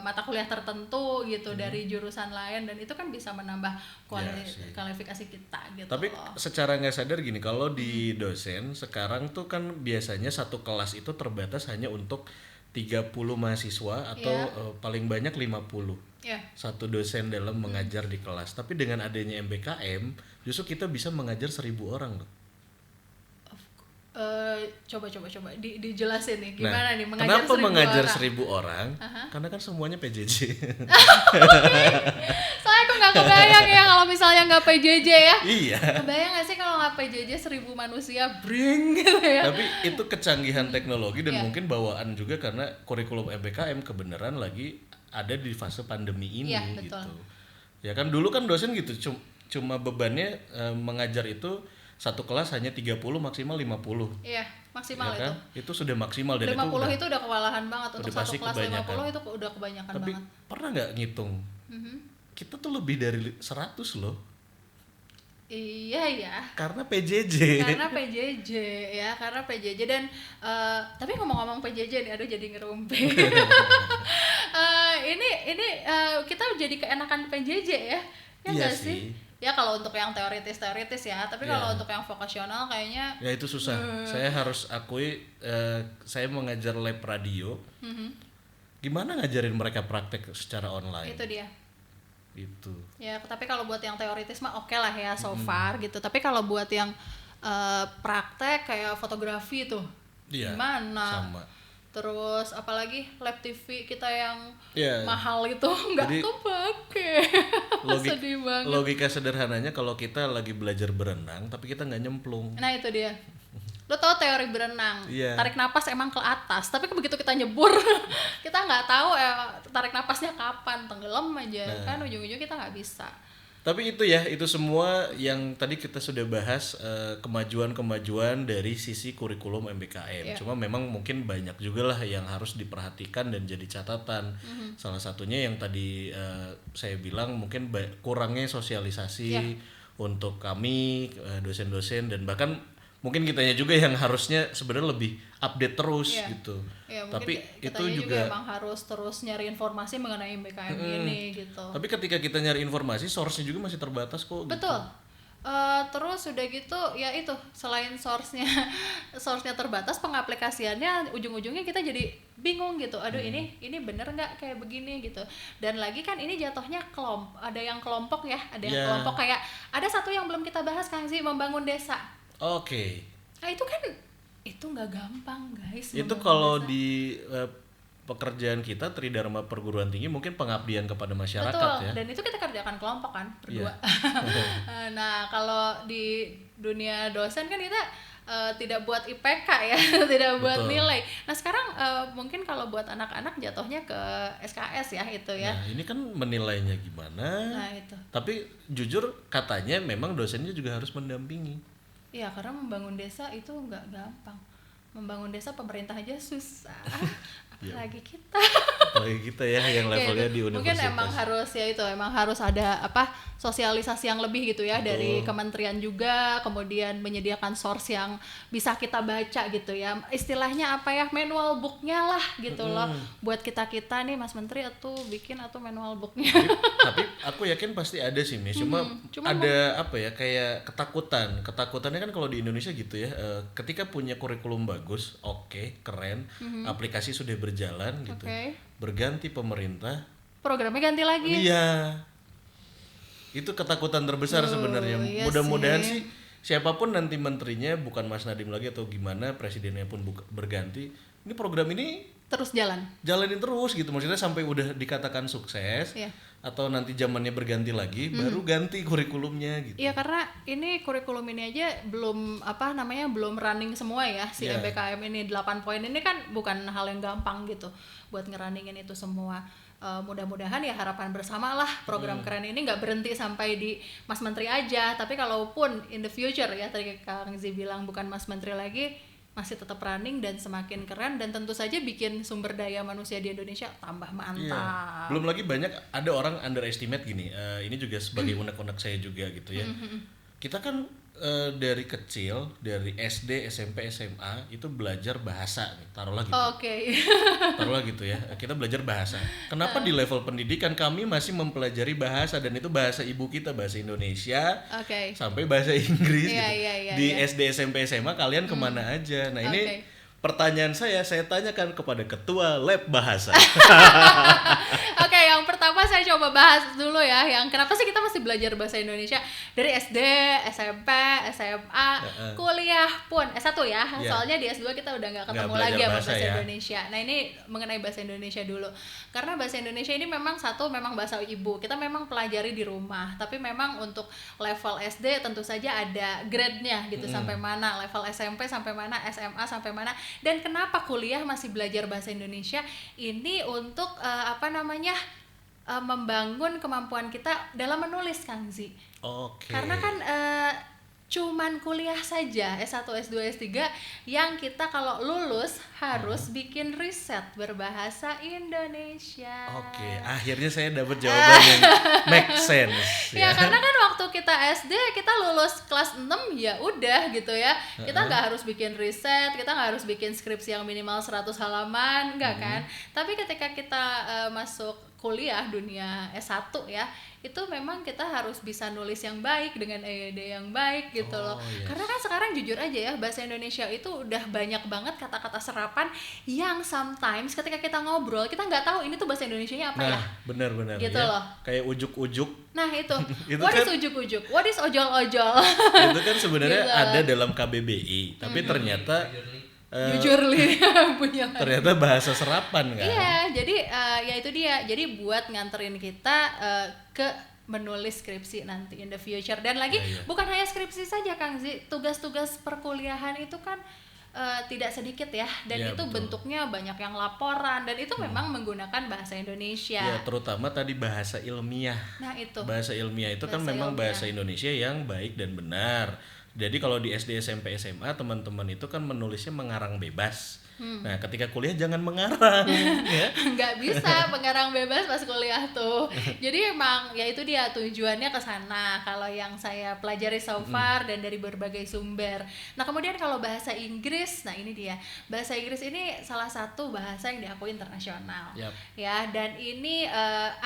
mata kuliah tertentu gitu dari jurusan lain, dan itu kan bisa menambah kualifikasi kita gitu. Tapi secara nggak sadar gini, kalau di dosen sekarang tuh kan biasanya satu kelas itu terbatas hanya untuk 30 mahasiswa atau paling banyak 50. Satu dosen dalam mengajar di kelas. Tapi dengan adanya MBKM, justru kita bisa mengajar 1000 orang loh. Coba dijelasin nih gimana nih mengajar kenapa 1000 mengajar orang? 1000 orang? Karena kan semuanya PJJ. Soalnya aku nggak kebayang ya kalau misalnya nggak PJJ ya. Iya. Kebayang nggak sih kalau nggak PJJ 1000 manusia bring gitu ya? Tapi itu kecanggihan teknologi dan mungkin bawaan juga karena kurikulum MBKM kebenaran lagi ada di fase pandemi ini gitu. Ya kan dulu kan dosen gitu cuma bebannya mengajar itu satu kelas hanya 30 maksimal 50. Iya, maksimal ya kan? Itu sudah maksimal dan 50 itu udah kewalahan banget untuk satu kelas kebanyakan. 50 itu udah kebanyakan Tapi banget. Pernah nggak ngitung? Kita tuh lebih dari 100 loh. Iya ya. Karena PJJ Karena PJJ dan tapi ngomong-ngomong PJJ nih, aduh jadi ngerumpi. Ini kita jadi keenakan PJJ ya. Ya nggak sih? Ya kalau untuk yang teoritis ya, tapi kalau untuk yang vokasional kayaknya ya itu susah. Saya harus akui saya mengajar lab radio. Gimana ngajarin mereka praktek secara online? Itu dia. Itu. Ya, tapi kalau buat yang teoritis mah oke lah ya so far gitu. Tapi kalau buat yang praktek kayak fotografi tuh gimana? Sama. Terus apalagi lab TV kita yang mahal itu nggak kepake. Sedih banget. Logika sederhananya kalau kita lagi belajar berenang tapi kita nggak nyemplung. Nah itu dia. Lo tau teori berenang, tarik napas emang ke atas, tapi begitu kita nyebur kita nggak tahu tarik napasnya kapan, tenggelam aja kan ujung-ujungnya kita nggak bisa. Tapi itu semua yang tadi kita sudah bahas kemajuan-kemajuan dari sisi kurikulum MBKM. Cuma memang mungkin banyak juga lah yang harus diperhatikan dan jadi catatan. Salah satunya yang tadi saya bilang mungkin kurangnya sosialisasi untuk kami dosen-dosen, dan bahkan mungkin kitanya juga yang harusnya sebenarnya lebih update terus gitu. Tapi itu juga emang harus terus nyari informasi mengenai MBKM ini gitu. Tapi ketika kita nyari informasi, source-nya juga masih terbatas kok. Betul. Gitu. Terus udah gitu ya itu, selain source-nya terbatas, pengaplikasiannya ujung-ujungnya kita jadi bingung gitu. Aduh ini bener nggak kayak begini gitu. Dan lagi kan ini jatuhnya ada yang kelompok ya, ada yang kelompok kayak ada satu yang belum kita bahas kan sih, membangun desa. Oke. Nah itu kan itu nggak gampang guys. Itu kalau di pekerjaan kita Tridharma Perguruan Tinggi mungkin pengabdian kepada masyarakat Betul, ya. dan itu kita kerjakan kelompok kan, berdua. Iya. Nah, kalau di dunia dosen kan kita tidak buat IPK ya, tidak buat Betul. nilai. Nah, sekarang mungkin kalau buat anak-anak jatuhnya ke SKS ya itu ya. Nah, ini kan menilainya gimana? Nah, itu. Tapi jujur katanya memang dosennya juga harus mendampingi. Iya, karena membangun desa itu nggak gampang. Membangun desa pemerintah aja susah. Apalagi kita. Apalagi kita ya yang levelnya Ya, di mungkin universitas. emang harus ya itu emang harus ada sosialisasi yang lebih gitu ya. Betul. Dari kementerian juga, kemudian menyediakan source yang bisa kita baca gitu ya, istilahnya apa ya, manual booknya lah gitu loh buat kita nih Mas Menteri atau bikin atau manual booknya. Tapi aku yakin pasti ada sih Miss. Cuma ada apa ya, kayak ketakutannya kan kalau di Indonesia gitu ya, ketika punya kurikulum bagus, oke, keren, aplikasi sudah berjalan gitu, Oke. berganti pemerintah, Programnya ganti lagi. iya, itu ketakutan terbesar sebenarnya. iya Mudah-mudahan sih siapapun nanti menterinya, bukan Mas Nadiem lagi atau gimana, presidennya pun berganti, ini program ini Terus jalan. jalanin terus gitu, maksudnya sampai udah dikatakan sukses. Iya. Atau nanti zamannya berganti lagi, baru ganti kurikulumnya gitu. Iya, karena ini kurikulum ini aja belum belum running semua ya, si Iya. MBKM ini 8 poin ini kan bukan hal yang gampang gitu buat ngerunningin itu semua. Mudah-mudahan ya harapan bersama lah program keren ini nggak berhenti sampai di Mas Menteri aja, tapi kalaupun in the future ya, tadi Kang Zi bilang bukan Mas Menteri lagi, masih tetap running dan semakin keren, dan tentu saja bikin sumber daya manusia di Indonesia tambah mantap. Iya. Belum lagi banyak ada orang underestimate gini. Ini juga sebagai unek-unek saya juga gitu ya. Kita kan dari kecil, dari SD, SMP, SMA itu belajar bahasa nih, taruhlah gitu. Oke. Taruhlah gitu ya. Kita belajar bahasa. Kenapa di level pendidikan kami masih mempelajari bahasa, dan itu bahasa ibu kita, bahasa Indonesia, Oke. sampai bahasa Inggris Iya, gitu. iya, Di iya. SD, SMP, SMA kalian kemana aja? Nah ini Oke. pertanyaan saya tanyakan kepada ketua lab bahasa. Oke, yang pertama saya coba bahas dulu ya, yang kenapa sih kita masih belajar bahasa Indonesia dari SD, SMP, SMA, kuliah pun S1 ya. Iya. Soalnya di S2 kita udah nggak ketemu belajar lagi sama bahasa bahasa ya. Indonesia. Nah, ini mengenai bahasa Indonesia dulu. Karena bahasa Indonesia ini memang memang bahasa ibu. Kita memang pelajari di rumah, tapi memang untuk level SD tentu saja ada grade-nya gitu, sampai mana, level SMP sampai mana, SMA sampai mana. Dan kenapa kuliah masih belajar bahasa Indonesia? Ini untuk membangun kemampuan kita dalam menulis, Kang Zi. Oke. Karena kan cuman kuliah saja S1, S2, S3 yang kita kalau lulus harus bikin riset berbahasa Indonesia. Oke, akhirnya saya dapat jawaban yang make sense Ya ya. karena kan waktu kita SD kita lulus kelas 6 ya udah gitu ya. Kita nggak harus bikin riset, kita nggak harus bikin skripsi yang minimal 100 halaman, enggak kan. Tapi ketika kita masuk kuliah dunia S1 ya, itu memang kita harus bisa nulis yang baik dengan EYD yang baik gitu loh. yes. Karena kan sekarang jujur aja ya, bahasa Indonesia itu udah banyak banget kata-kata serapan yang sometimes ketika kita ngobrol kita nggak tahu ini tuh bahasa Indonesianya apa ya. Nah, benar-benar Gitu ya. loh. Kayak ujuk-ujuk. Nah itu, Itu what kan- is ujuk-ujuk? What is ojol-ojol? Itu kan sebenarnya Gitu. ada dalam KBBI, tapi ternyata Jujur li punya. ternyata bahasa serapan kan. Iya, jadi ya itu dia. Jadi buat nganterin kita ke menulis skripsi nanti in the future. Dan lagi Iya. bukan hanya skripsi saja, Kang Zi, tugas-tugas perkuliahan itu kan tidak sedikit ya, dan Iya, itu betul. bentuknya banyak yang laporan, dan itu memang menggunakan bahasa Indonesia. Ya, terutama tadi bahasa ilmiah. Nah itu. Bahasa ilmiah itu kan Bahasa memang ilmiah. bahasa Indonesia yang baik dan benar. Jadi kalau di SD, SMP, SMA teman-teman itu kan menulisnya mengarang bebas. Nah, ketika kuliah jangan mengarang ya. Nggak bisa pengarang bebas pas kuliah tuh. Jadi emang ya itu dia tujuannya ke sana kalau yang saya pelajari so far dan dari berbagai sumber. Nah kemudian kalau bahasa Inggris, nah ini dia, bahasa Inggris ini salah satu bahasa yang diakui internasional. Yap. Ya, dan ini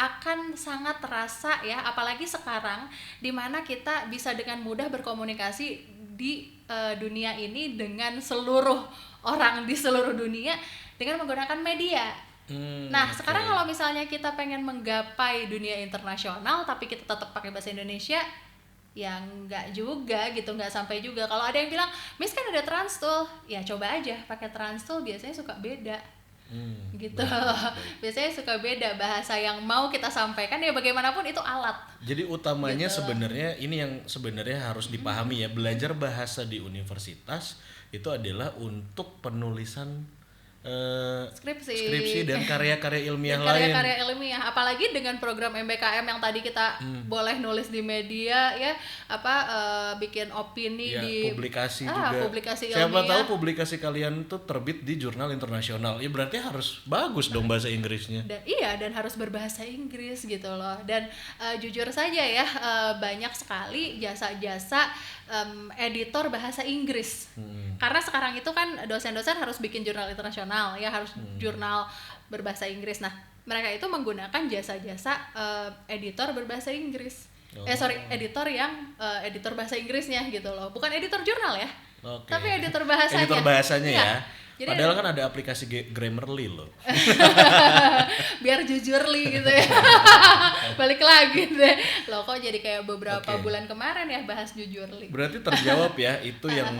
akan sangat terasa ya, apalagi sekarang dimana kita bisa dengan mudah berkomunikasi di dunia ini dengan seluruh orang di seluruh dunia dengan menggunakan media. Nah, Oke. sekarang kalau misalnya kita pengen menggapai dunia internasional tapi kita tetap pakai bahasa Indonesia, ya nggak juga gitu, nggak sampai juga. Kalau ada yang bilang, Miss kan ada Transtool, ya coba aja pakai Transtool, biasanya suka beda. gitu. Baik. Biasanya suka beda bahasa yang mau kita sampaikan, ya bagaimanapun itu alat. Jadi utamanya Gitu. sebenarnya ini yang sebenarnya harus dipahami ya, belajar bahasa di universitas itu adalah untuk penulisan skripsi dan karya-karya ilmiah Dan lain. karya-karya ilmiah, apalagi dengan program MBKM yang tadi kita boleh nulis di media ya, bikin opini Ya, di publikasi juga. publikasi Siapa ilmiah. tahu publikasi kalian tuh terbit di jurnal internasional. Ya berarti harus bagus dong bahasa Inggrisnya. Dan harus berbahasa Inggris gitu loh. Dan jujur saja ya, banyak sekali jasa-jasa editor bahasa Inggris. Karena sekarang itu kan dosen-dosen harus bikin jurnal internasional ya, harus jurnal berbahasa Inggris. Nah, mereka itu menggunakan jasa-jasa editor berbahasa Inggris. Editor yang editor bahasa Inggrisnya gitu loh. Bukan editor jurnal ya. Oke. Tapi editor bahasanya. Editor bahasanya Iya. ya. Jadi Padahal kan ada aplikasi Grammarly loh. biar jujurly gitu ya. Balik lagi deh. Loh kok jadi kayak beberapa Oke. bulan kemarin ya bahas jujurly. Berarti terjawab ya itu yang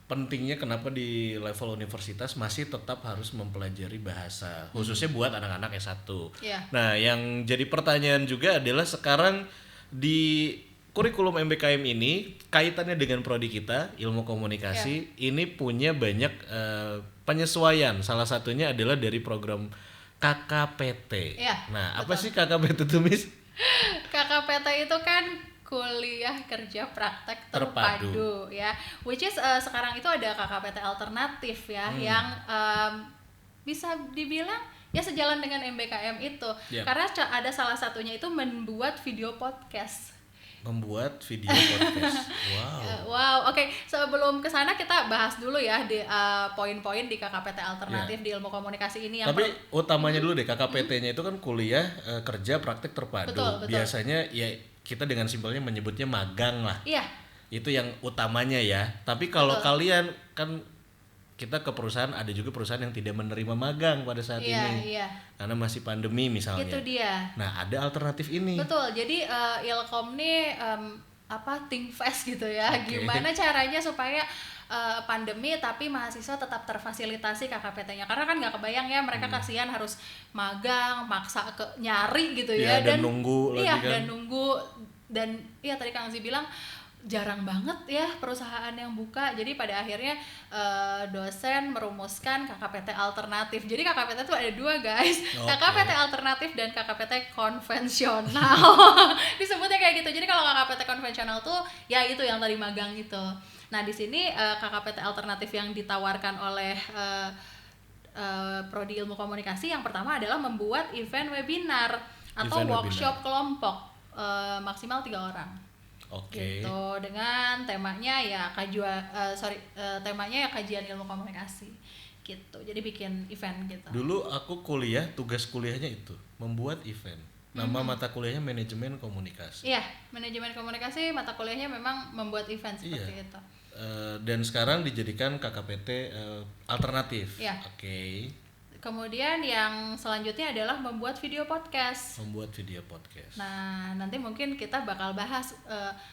pentingnya kenapa di level universitas masih tetap harus mempelajari bahasa khususnya buat anak-anak S1. Iya. Nah, yang jadi pertanyaan juga adalah sekarang di kurikulum MBKM ini kaitannya dengan prodi kita ilmu komunikasi ini punya banyak penyesuaian. Salah satunya adalah dari program KKPT. Iya, Nah, apa sih KKPT itu, Miss? KKPT itu kan kuliah kerja praktek terpadu ya, which is sekarang itu ada KKPT alternatif ya, yang bisa dibilang ya sejalan dengan MBKM itu. Yep. Karena ada salah satunya itu membuat video podcast. Membuat video podcast. Wow. Wow, oke. Sebelum kesana kita bahas dulu ya di poin-poin di KKPT alternatif di ilmu komunikasi ini yang Tapi utamanya dulu deh, KKPT-nya itu kan kuliah kerja praktik terpadu. Betul. Biasanya ya kita dengan simpelnya menyebutnya magang lah. Iya. Itu yang utamanya ya. Tapi kalau kalian kan kita ke perusahaan, ada juga perusahaan yang tidak menerima magang pada saat ini. Iya. Karena masih pandemi misalnya. Itu dia. Nah, ada alternatif ini. Betul. Jadi Ilkom nih think fast gitu ya. Gimana caranya supaya pandemi tapi mahasiswa tetap terfasilitasi KKPT-nya, karena kan nggak kebayang ya mereka kasihan harus magang, maksa nyari gitu ya, dan nunggu lagi kan. Dan nunggu, dan iya tadi Kang Zi bilang jarang banget ya perusahaan yang buka. Jadi pada akhirnya dosen merumuskan KKPT alternatif. Jadi KKPT itu ada dua guys, KKPT alternatif dan KKPT konvensional. Disebutnya kayak gitu. Jadi kalau KKPT konvensional tuh ya itu yang tadi magang itu. Nah di sini KKPT alternatif yang ditawarkan oleh Prodi Ilmu Komunikasi yang pertama adalah membuat event webinar atau workshop kelompok maksimal 3 orang. Oke. Gitu, dengan temanya ya temanya ya kajian ilmu komunikasi gitu. Jadi bikin event gitu. Dulu aku kuliah, tugas kuliahnya itu membuat event. Nama mata kuliahnya manajemen komunikasi. Iya, manajemen komunikasi mata kuliahnya memang membuat event seperti itu. Dan sekarang dijadikan KKPT alternatif. Iya. Oke. Kemudian yang selanjutnya adalah membuat video podcast. Membuat video podcast. Nah, nanti mungkin kita bakal bahas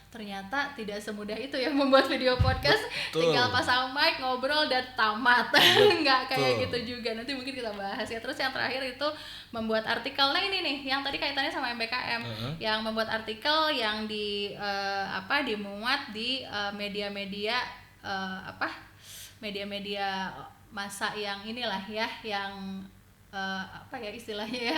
ternyata tidak semudah itu ya membuat video podcast. Betul. Tinggal pasang mic, ngobrol dan tamat. Nggak kayak gitu juga. Nanti mungkin kita bahas ya. Terus yang terakhir itu membuat artikel. Nah, ini nih yang tadi kaitannya sama MBKM. Yang membuat artikel yang dimuat di media-media media-media masa yang inilah ya, yang istilahnya ya,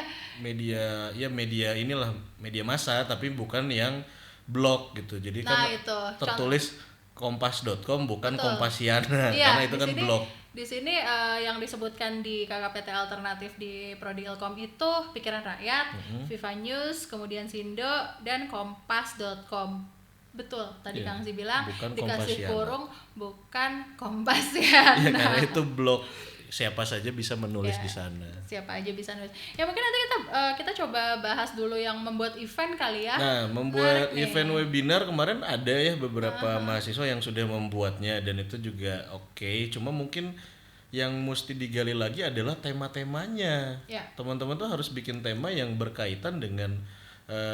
media inilah media massa, tapi bukan yang blog gitu. Jadi kan itu tertulis kompas.com bukan Betul. Kompasiana. Iya, karena itu kan blog. Di sini yang disebutkan di KKPT alternatif di Prodi Ilkom itu Pikiran Rakyat, Viva News, kemudian Sindo dan kompas.com. Betul, tadi Kang Zi bilang bukan dikasih Kompasiana. kurung bukan Kompasiana. Ya karena itu blog, siapa saja bisa menulis di sana. Siapa aja bisa nulis. Ya mungkin nanti kita coba bahas dulu yang membuat event kali ya. Nah, membuat event webinar kemarin ada ya beberapa mahasiswa yang sudah membuatnya, dan itu juga oke. Cuma mungkin yang mesti digali lagi adalah tema-temanya. Ya. Teman-teman tuh harus bikin tema yang berkaitan dengan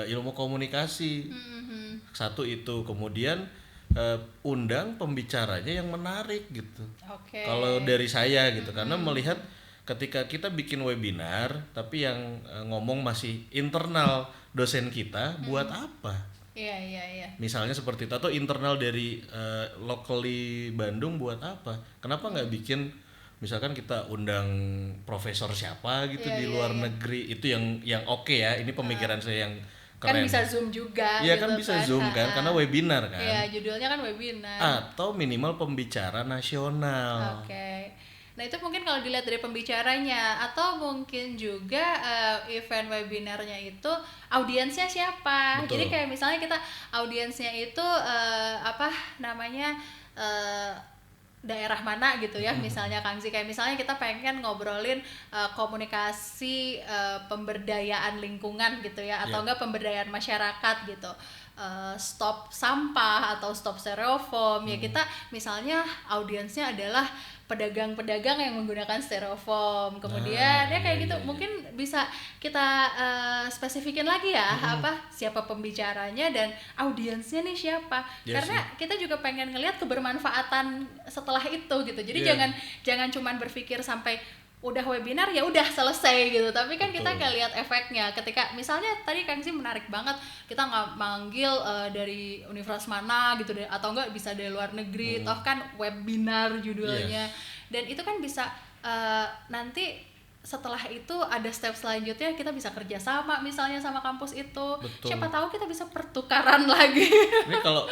ilmu komunikasi. Satu itu, kemudian undang pembicaranya yang menarik gitu. Oke. Kalau dari saya gitu, karena melihat ketika kita bikin webinar tapi yang ngomong masih internal dosen kita, buat apa? Iya. Misalnya seperti itu, atau internal dari locally Bandung, buat apa? Kenapa nggak bikin misalkan kita undang profesor siapa gitu di luar negeri, itu yang oke ya, ini pemikiran saya yang kan keren. bisa Zoom juga Iya gitu kan bisa Zoom kan, karena webinar kan. Iya, judulnya kan webinar. Atau minimal pembicara nasional. Oke. Nah itu mungkin kalau dilihat dari pembicaranya, atau mungkin juga event webinarnya itu audiensnya siapa. Betul. Jadi kayak misalnya kita audiensnya itu daerah mana gitu ya, misalnya Kangzi, kayak misalnya kita pengen ngobrolin komunikasi pemberdayaan lingkungan gitu ya, atau enggak pemberdayaan masyarakat gitu, stop sampah atau stop styrofoam ya, kita misalnya audiensnya adalah pedagang-pedagang yang menggunakan styrofoam, kemudian ya kayak gitu. Mungkin bisa kita spesifikin lagi ya, siapa pembicaranya dan audiensnya nih siapa, karena kita juga pengen ngelihat kebermanfaatan setelah itu gitu. Jadi jangan cuman berpikir sampai udah webinar ya udah selesai gitu, tapi kan kita kayak lihat efeknya. Ketika misalnya tadi Kang Zee menarik banget, kita nggak manggil dari universitas mana gitu deh, atau enggak bisa dari luar negeri, toh kan webinar judulnya. Dan itu kan bisa nanti setelah itu ada step selanjutnya, kita bisa kerjasama misalnya sama kampus itu. Betul. Siapa tahu kita bisa pertukaran lagi. Ini kalau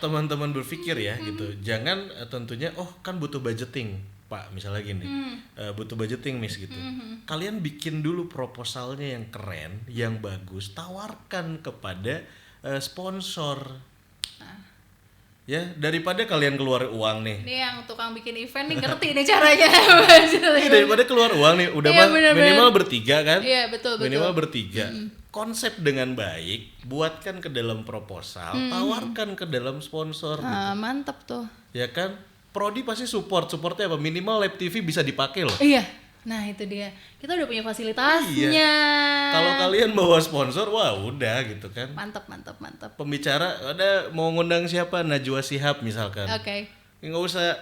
teman-teman berpikir ya gitu, jangan tentunya kan butuh budgeting Pak, misalnya gini, butuh budgeting Miss gitu. Kalian bikin dulu proposalnya yang keren, yang bagus, tawarkan kepada sponsor. Ya, daripada kalian keluar uang nih. Ini yang tukang bikin event nih ngerti nih caranya. Daripada keluar uang nih, udah minimal bertiga kan? Iya, betul. Minimal bertiga. Konsep dengan baik, buatkan ke dalam proposal, tawarkan ke dalam sponsor. Mantap tuh. Ya kan? Prodi pasti supportnya apa? Minimal Lab TV bisa dipakai loh. Iya. Nah itu dia, kita udah punya fasilitasnya. Iya. Kalau kalian bawa sponsor, wah udah gitu kan. Mantap. Pembicara ada mau ngundang siapa? Najwa Shihab misalkan. Oke. Nggak usah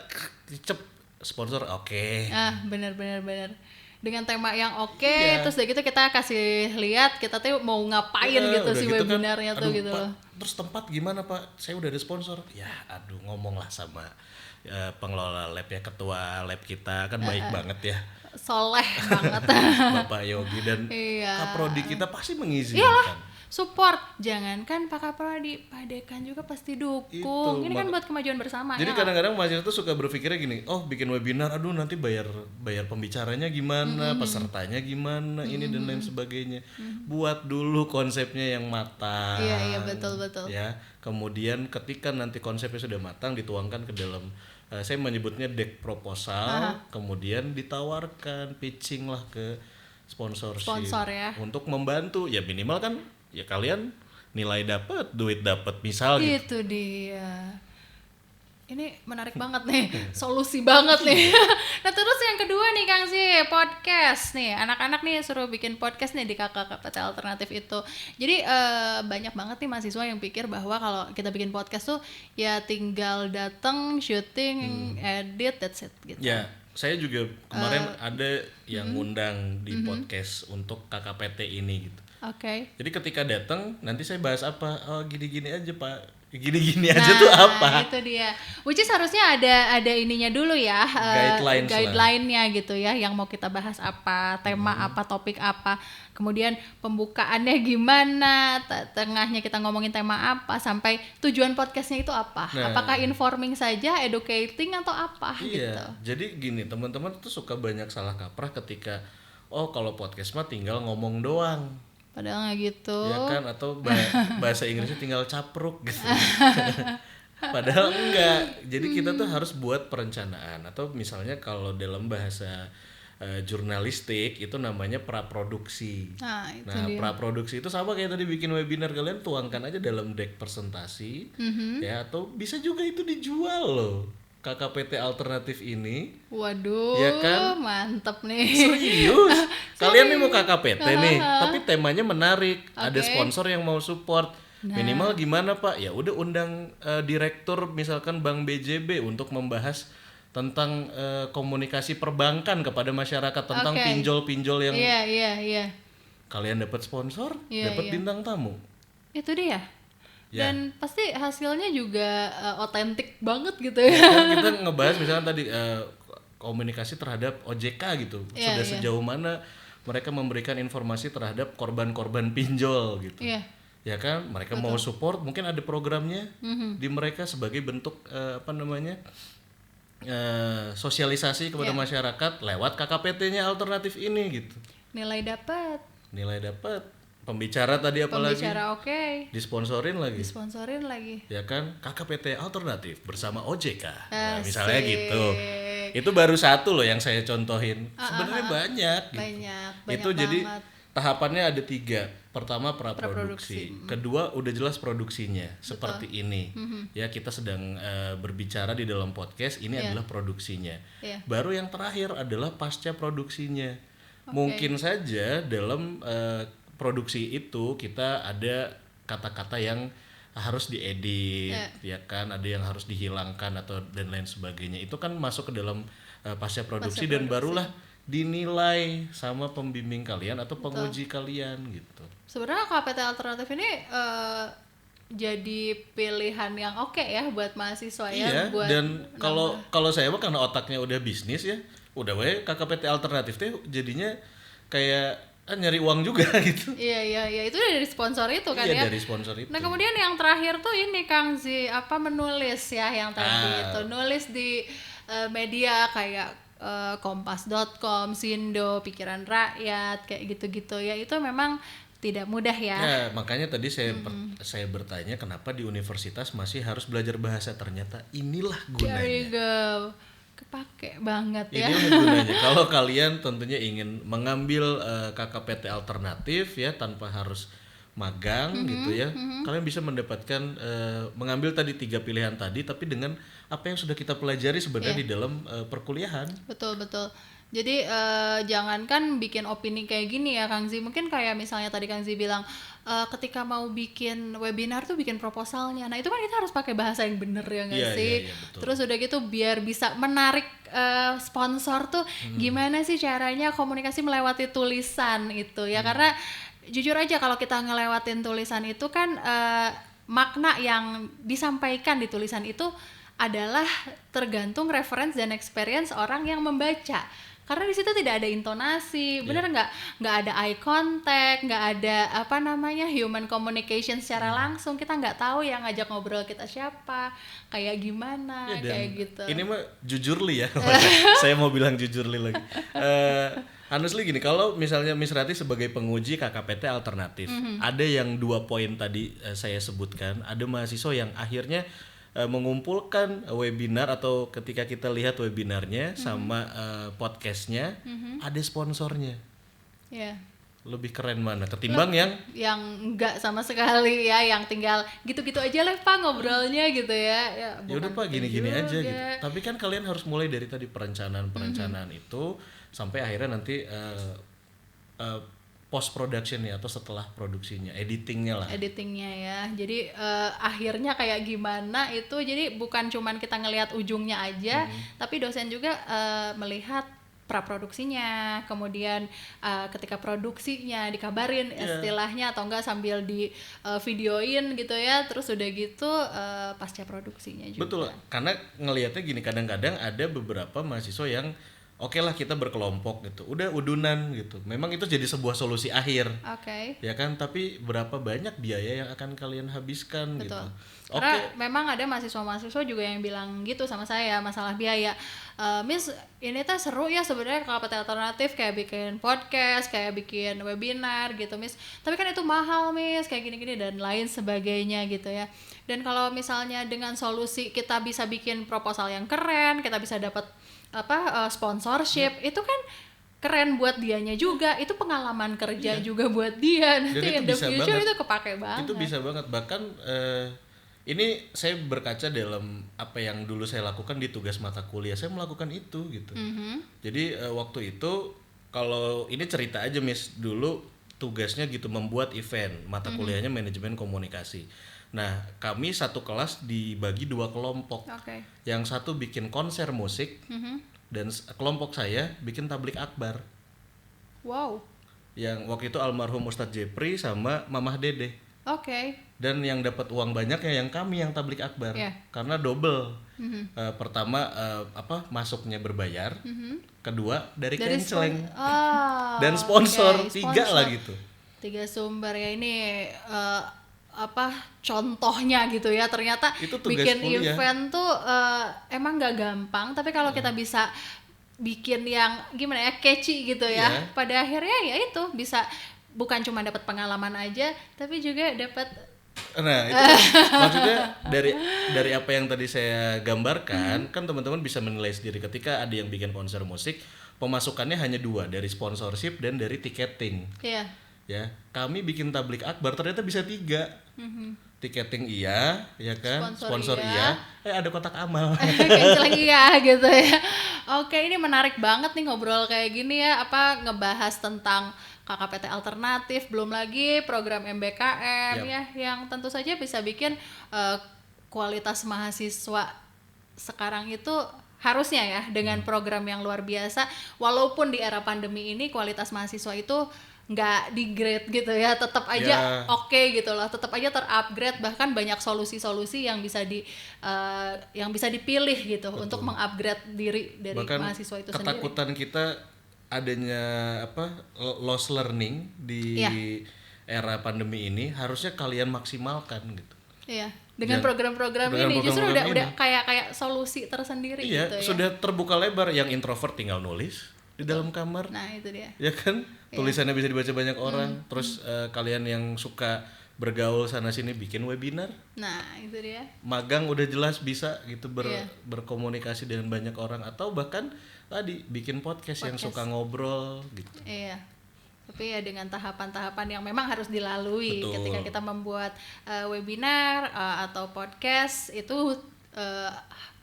cep sponsor, oke. Bener. Dengan tema yang terus dari gitu kita kasih lihat kita tuh mau ngapain gitu si gitu webinarnya kan, tuh gitu Pak, loh. Terus tempat gimana Pak? Saya udah ada sponsor. Ya aduh, ngomonglah sama pengelola lab ya, ketua lab kita kan baik banget ya. Soleh banget. Bapak Yogi dan Kaprodi kita pasti mengizinkan. Iyalah, support. Jangankan Pak Kaprodi, Pak Dekan juga pasti dukung. Ini kan buat kemajuan bersama. Jadi kadang-kadang mahasiswa tuh suka berpikirnya gini, bikin webinar, aduh nanti bayar pembicaranya gimana, pesertanya gimana, ini dan lain sebagainya. Buat dulu konsepnya yang matang. Iya, betul. Ya, kemudian ketika nanti konsepnya sudah matang, dituangkan ke dalam saya menyebutnya deck proposal, kemudian ditawarkan, pitching lah ke sponsor ya. Untuk membantu, ya minimal kan ya kalian nilai dapat, duit dapat misal gitu. Itu dia. Ini menarik banget nih, solusi banget nih. Nah terus yang kedua nih Kang Zee, podcast nih. Anak-anak nih suruh bikin podcast nih di KKKPT Alternatif itu. Jadi banyak banget nih mahasiswa yang pikir bahwa kalau kita bikin podcast tuh ya tinggal datang, syuting, edit, that's it gitu. Ya, saya juga kemarin ada yang ngundang di podcast untuk KKPT ini gitu. Oke. Jadi ketika datang nanti saya bahas apa? Gini-gini aja Pak. Gini-gini aja tuh apa? Itu dia. Which is harusnya ada ininya dulu ya, guideline-nya gitu ya, yang mau kita bahas apa, tema apa, topik apa, kemudian pembukaannya gimana, tengahnya kita ngomongin tema apa, sampai tujuan podcastnya itu apa. Apakah informing saja, educating atau apa gitu. Jadi gini, teman-teman tuh suka banyak salah kaprah ketika kalau podcast mah tinggal ngomong doang. Padahal nggak gitu. Ya kan, atau bahasa Inggrisnya tinggal capruk gitu. Padahal enggak. Jadi kita tuh harus buat perencanaan, atau misalnya kalau dalam bahasa jurnalistik itu namanya praproduksi. Nah, praproduksi itu sama kayak tadi bikin webinar, kalian tuangkan aja dalam deck presentasi, ya, atau bisa juga itu dijual loh. KKPT Alternatif ini. Waduh, ya kan? Mantep nih. Serius. Kalian nih mau KKPT nih, tapi temanya menarik. Ada sponsor yang mau support. Minimal gimana Pak? Ya udah undang direktur misalkan Bank BJB untuk membahas tentang komunikasi perbankan kepada masyarakat tentang Oke. pinjol-pinjol yang Iya. kalian dapat sponsor, Iya, dapat iya. bintang tamu. Itu dia. Ya. Dan pasti hasilnya juga otentik banget gitu Ya ya. kan kita ngebahas misalnya tadi komunikasi terhadap OJK gitu. Iya, Sudah iya. sejauh mana mereka memberikan informasi terhadap korban-korban pinjol gitu. Iya. Ya kan, mereka mau support, mungkin ada programnya di mereka sebagai bentuk sosialisasi kepada Iya. masyarakat lewat KKPT-nya alternatif ini gitu. Nilai dapat, Nilai dapat, pembicara tadi apalagi pembicara oke, disponsorin lagi. disponsorin lagi. Ya kan, KKPT alternatif bersama OJK. Nah, Asik. misalnya gitu. Itu baru satu loh yang saya contohin. Sebenarnya banyak gitu. Banyak Itu jadi banget. tahapannya ada 3. Pertama praproduksi, Praproduksi. kedua udah jelas produksinya seperti ini. Ya kita sedang berbicara di dalam podcast ini Iya. adalah produksinya. Iya. Baru yang terakhir adalah pasca produksinya. Mungkin saja dalam produksi itu kita ada kata-kata yang harus diedit, ya kan, ada yang harus dihilangkan atau dan lain sebagainya. Itu kan masuk ke dalam pasca produksi dan barulah dinilai sama pembimbing kalian atau penguji kalian gitu. Sebenarnya KPT alternatif ini jadi pilihan yang oke ya buat mahasiswa ya, Iya, buat dan kalau saya mah karena otaknya udah bisnis ya, udah we KKPT alternatif teh jadinya kayak nyari uang juga gitu. Iya itu dari sponsor itu kan Iya, ya. dari sponsor itu. Nah kemudian yang terakhir tuh ini Kang Zi menulis ya yang tadi itu nulis di media kayak kompas.com, Sindo, Pikiran Rakyat kayak gitu-gitu ya, itu memang tidak mudah ya. Ya, makanya tadi saya bertanya kenapa di universitas masih harus belajar bahasa, ternyata inilah gunanya. There you go. Kepake banget ya. Ini gunanya. Kalau kalian tentunya ingin mengambil KKPT alternatif ya tanpa harus magang gitu ya, kalian bisa mendapatkan mengambil tadi 3 pilihan tadi, tapi dengan apa yang sudah kita pelajari sebenarnya di dalam perkuliahan. Betul. Jadi jangankan bikin opini kayak gini ya Kang Zi, mungkin kayak misalnya tadi Kang Zi bilang ketika mau bikin webinar tuh bikin proposalnya. Nah itu kan kita harus pakai bahasa yang bener ya nggak sih? Iya, betul. Terus udah gitu biar bisa menarik sponsor tuh gimana sih caranya komunikasi melewati tulisan itu ya, karena jujur aja kalau kita ngelewatin tulisan itu kan makna yang disampaikan di tulisan itu adalah tergantung reference dan experience orang yang membaca. Karena di situ tidak ada intonasi, bener nggak ada eye contact, nggak ada human communication secara langsung. Kita nggak tahu yang ngajak ngobrol kita siapa, kayak gimana, Ya, dan kayak gitu. ini mah jujurly ya. Saya mau bilang jujurly lagi. Honestly gini, kalau misalnya Miss Rati sebagai penguji KKPT alternatif, ada yang 2 poin tadi saya sebutkan, ada mahasiswa yang akhirnya mengumpulkan webinar atau ketika kita lihat webinarnya sama podcastnya ada sponsornya. Ya. Lebih keren mana ketimbang yang enggak sama sekali ya, yang tinggal gitu-gitu aja lah Pak ngobrolnya gitu ya. ya udah Pak gini-gini aja gitu. Tapi kan kalian harus mulai dari tadi perencanaan itu sampai akhirnya nanti post productionnya atau setelah produksinya, editingnya ya. Jadi akhirnya kayak gimana itu, jadi bukan cuman kita ngelihat ujungnya aja, tapi dosen juga melihat praproduksinya, kemudian ketika produksinya dikabarin istilahnya atau enggak sambil di videoin gitu ya, terus udah gitu pasca produksinya juga. Betul, karena ngelihatnya gini, kadang-kadang ada beberapa mahasiswa yang oke lah kita berkelompok gitu, udah udunan gitu, memang itu jadi sebuah solusi akhir. Ya kan, tapi berapa banyak biaya yang akan kalian habiskan. Betul. Gitu. Karena memang ada mahasiswa-mahasiswa juga yang bilang gitu sama saya masalah biaya. Miss, ini tuh seru ya sebenarnya KKPT alternatif kayak bikin podcast, kayak bikin webinar gitu Miss. Tapi kan itu mahal Miss, kayak gini-gini dan lain sebagainya gitu ya. Dan kalau misalnya dengan solusi kita bisa bikin proposal yang keren, kita bisa dapat sponsorship, itu kan keren buat dianya juga, itu pengalaman kerja juga buat dia. Nanti itu in the bisa future banget. itu kepake banget. Itu bisa banget, bahkan ini saya berkaca dalam apa yang dulu saya lakukan di tugas mata kuliah, saya melakukan itu gitu. Jadi waktu itu, kalau ini cerita aja Miss, dulu tugasnya gitu membuat event, mata kuliahnya manajemen komunikasi. Nah, kami satu kelas dibagi 2 kelompok. Oke. Yang satu bikin konser musik dan kelompok saya bikin tablik akbar. Wow. Yang waktu itu almarhum Ustadz Jepri sama Mamah Dede. Oke. Dan yang dapat uang banyaknya yang kami yang tablik akbar. Iya. Karena double. Pertama masuknya berbayar. Kedua dari canceling. Dan sponsor, oke, 3 lah gitu. 3 sumber ya, ini contohnya gitu ya. Ternyata Itu tugas bikin kuliah. event tuh emang gak gampang, tapi kalau kita bisa bikin yang gimana ya, catchy gitu ya. Iya. Pada akhirnya ya itu bisa bukan cuma dapat pengalaman aja, tapi juga dapat Nah, itu maksudnya dari apa yang tadi saya gambarkan, kan teman-teman bisa menilai sendiri ketika ada yang bikin konser musik, pemasukannya hanya 2, dari sponsorship dan dari tiketing. ya. Ya, kami bikin tablik akbar ternyata bisa 3. Tiketing iya, ya kan? Sponsor iya. Ada kotak amal. Canceling iya gitu ya. Oke, ini menarik banget nih ngobrol kayak gini ya, ngebahas tentang KKPT alternatif, belum lagi program MBKM Yap. ya, yang tentu saja bisa bikin kualitas mahasiswa sekarang itu harusnya ya dengan program yang luar biasa. Walaupun di era pandemi ini kualitas mahasiswa itu nggak di-grade gitu ya, tetap aja oke gitu loh, tetap aja terupgrade, bahkan banyak solusi-solusi yang bisa dipilih gitu. Betul. Untuk mengupgrade diri dari Bahkan mahasiswa itu sendiri. ketakutan kita adanya loss learning di era pandemi ini harusnya kalian maksimalkan gitu. Iya, dengan program-program ini justru udah kayak solusi tersendiri iya, gitu ya. Sudah terbuka lebar, yang introvert tinggal nulis di dalam kamar. Nah, itu dia. Ya kan? Tulisannya bisa dibaca banyak orang. Terus kalian yang suka bergaul sana sini bikin webinar. Nah, itu dia. Magang udah jelas bisa gitu berkomunikasi dengan banyak orang, atau bahkan tadi bikin podcast yang suka ngobrol gitu. Iya. Tapi ya dengan tahapan-tahapan yang memang harus dilalui. Betul. Ketika kita membuat webinar atau podcast itu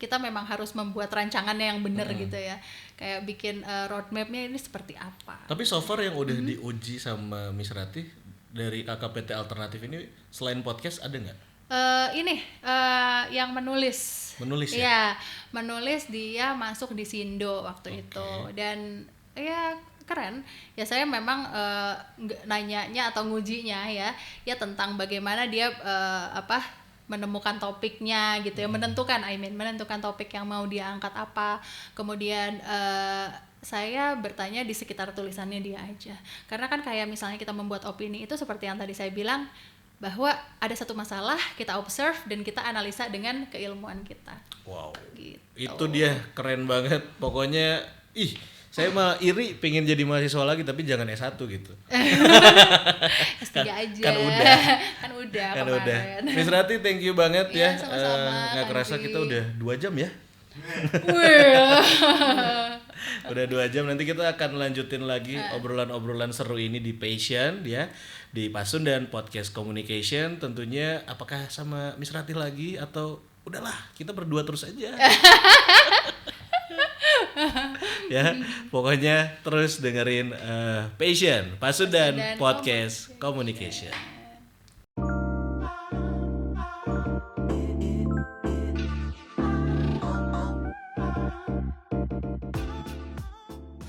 kita memang harus membuat rancangannya yang benar gitu ya. Kayak bikin roadmapnya ini seperti apa. Tapi so far yang udah diuji sama Miss Ratih dari KKPT alternatif ini selain podcast ada nggak? Yang menulis ya? Iya, menulis, dia masuk di Sindo waktu itu, dan ya keren ya. Saya memang nanyanya atau ngujinya ya tentang bagaimana dia menemukan topiknya gitu ya, menentukan topik yang mau dia angkat apa. Kemudian saya bertanya di sekitar tulisannya dia aja, karena kan kayak misalnya kita membuat opini itu seperti yang tadi saya bilang, bahwa ada satu masalah, kita observe dan kita analisa dengan keilmuan kita. Wow, gitu. Itu dia, keren banget pokoknya. Saya mah iri pengen jadi mahasiswa lagi, tapi jangan S1 gitu. S3 aja. Kan udah kemarin. Miss Ratih, thank you banget ya. Sama-sama, nggak kerasa kita udah 2 jam ya. Udah 2 jam, nanti kita akan lanjutin lagi obrolan-obrolan seru ini di Passion ya, di Pasundan Podcast Communication. Tentunya apakah sama Miss Ratih lagi atau udahlah kita berdua terus aja. Ya, pokoknya terus dengerin Passion Pasundan Podcast Communication.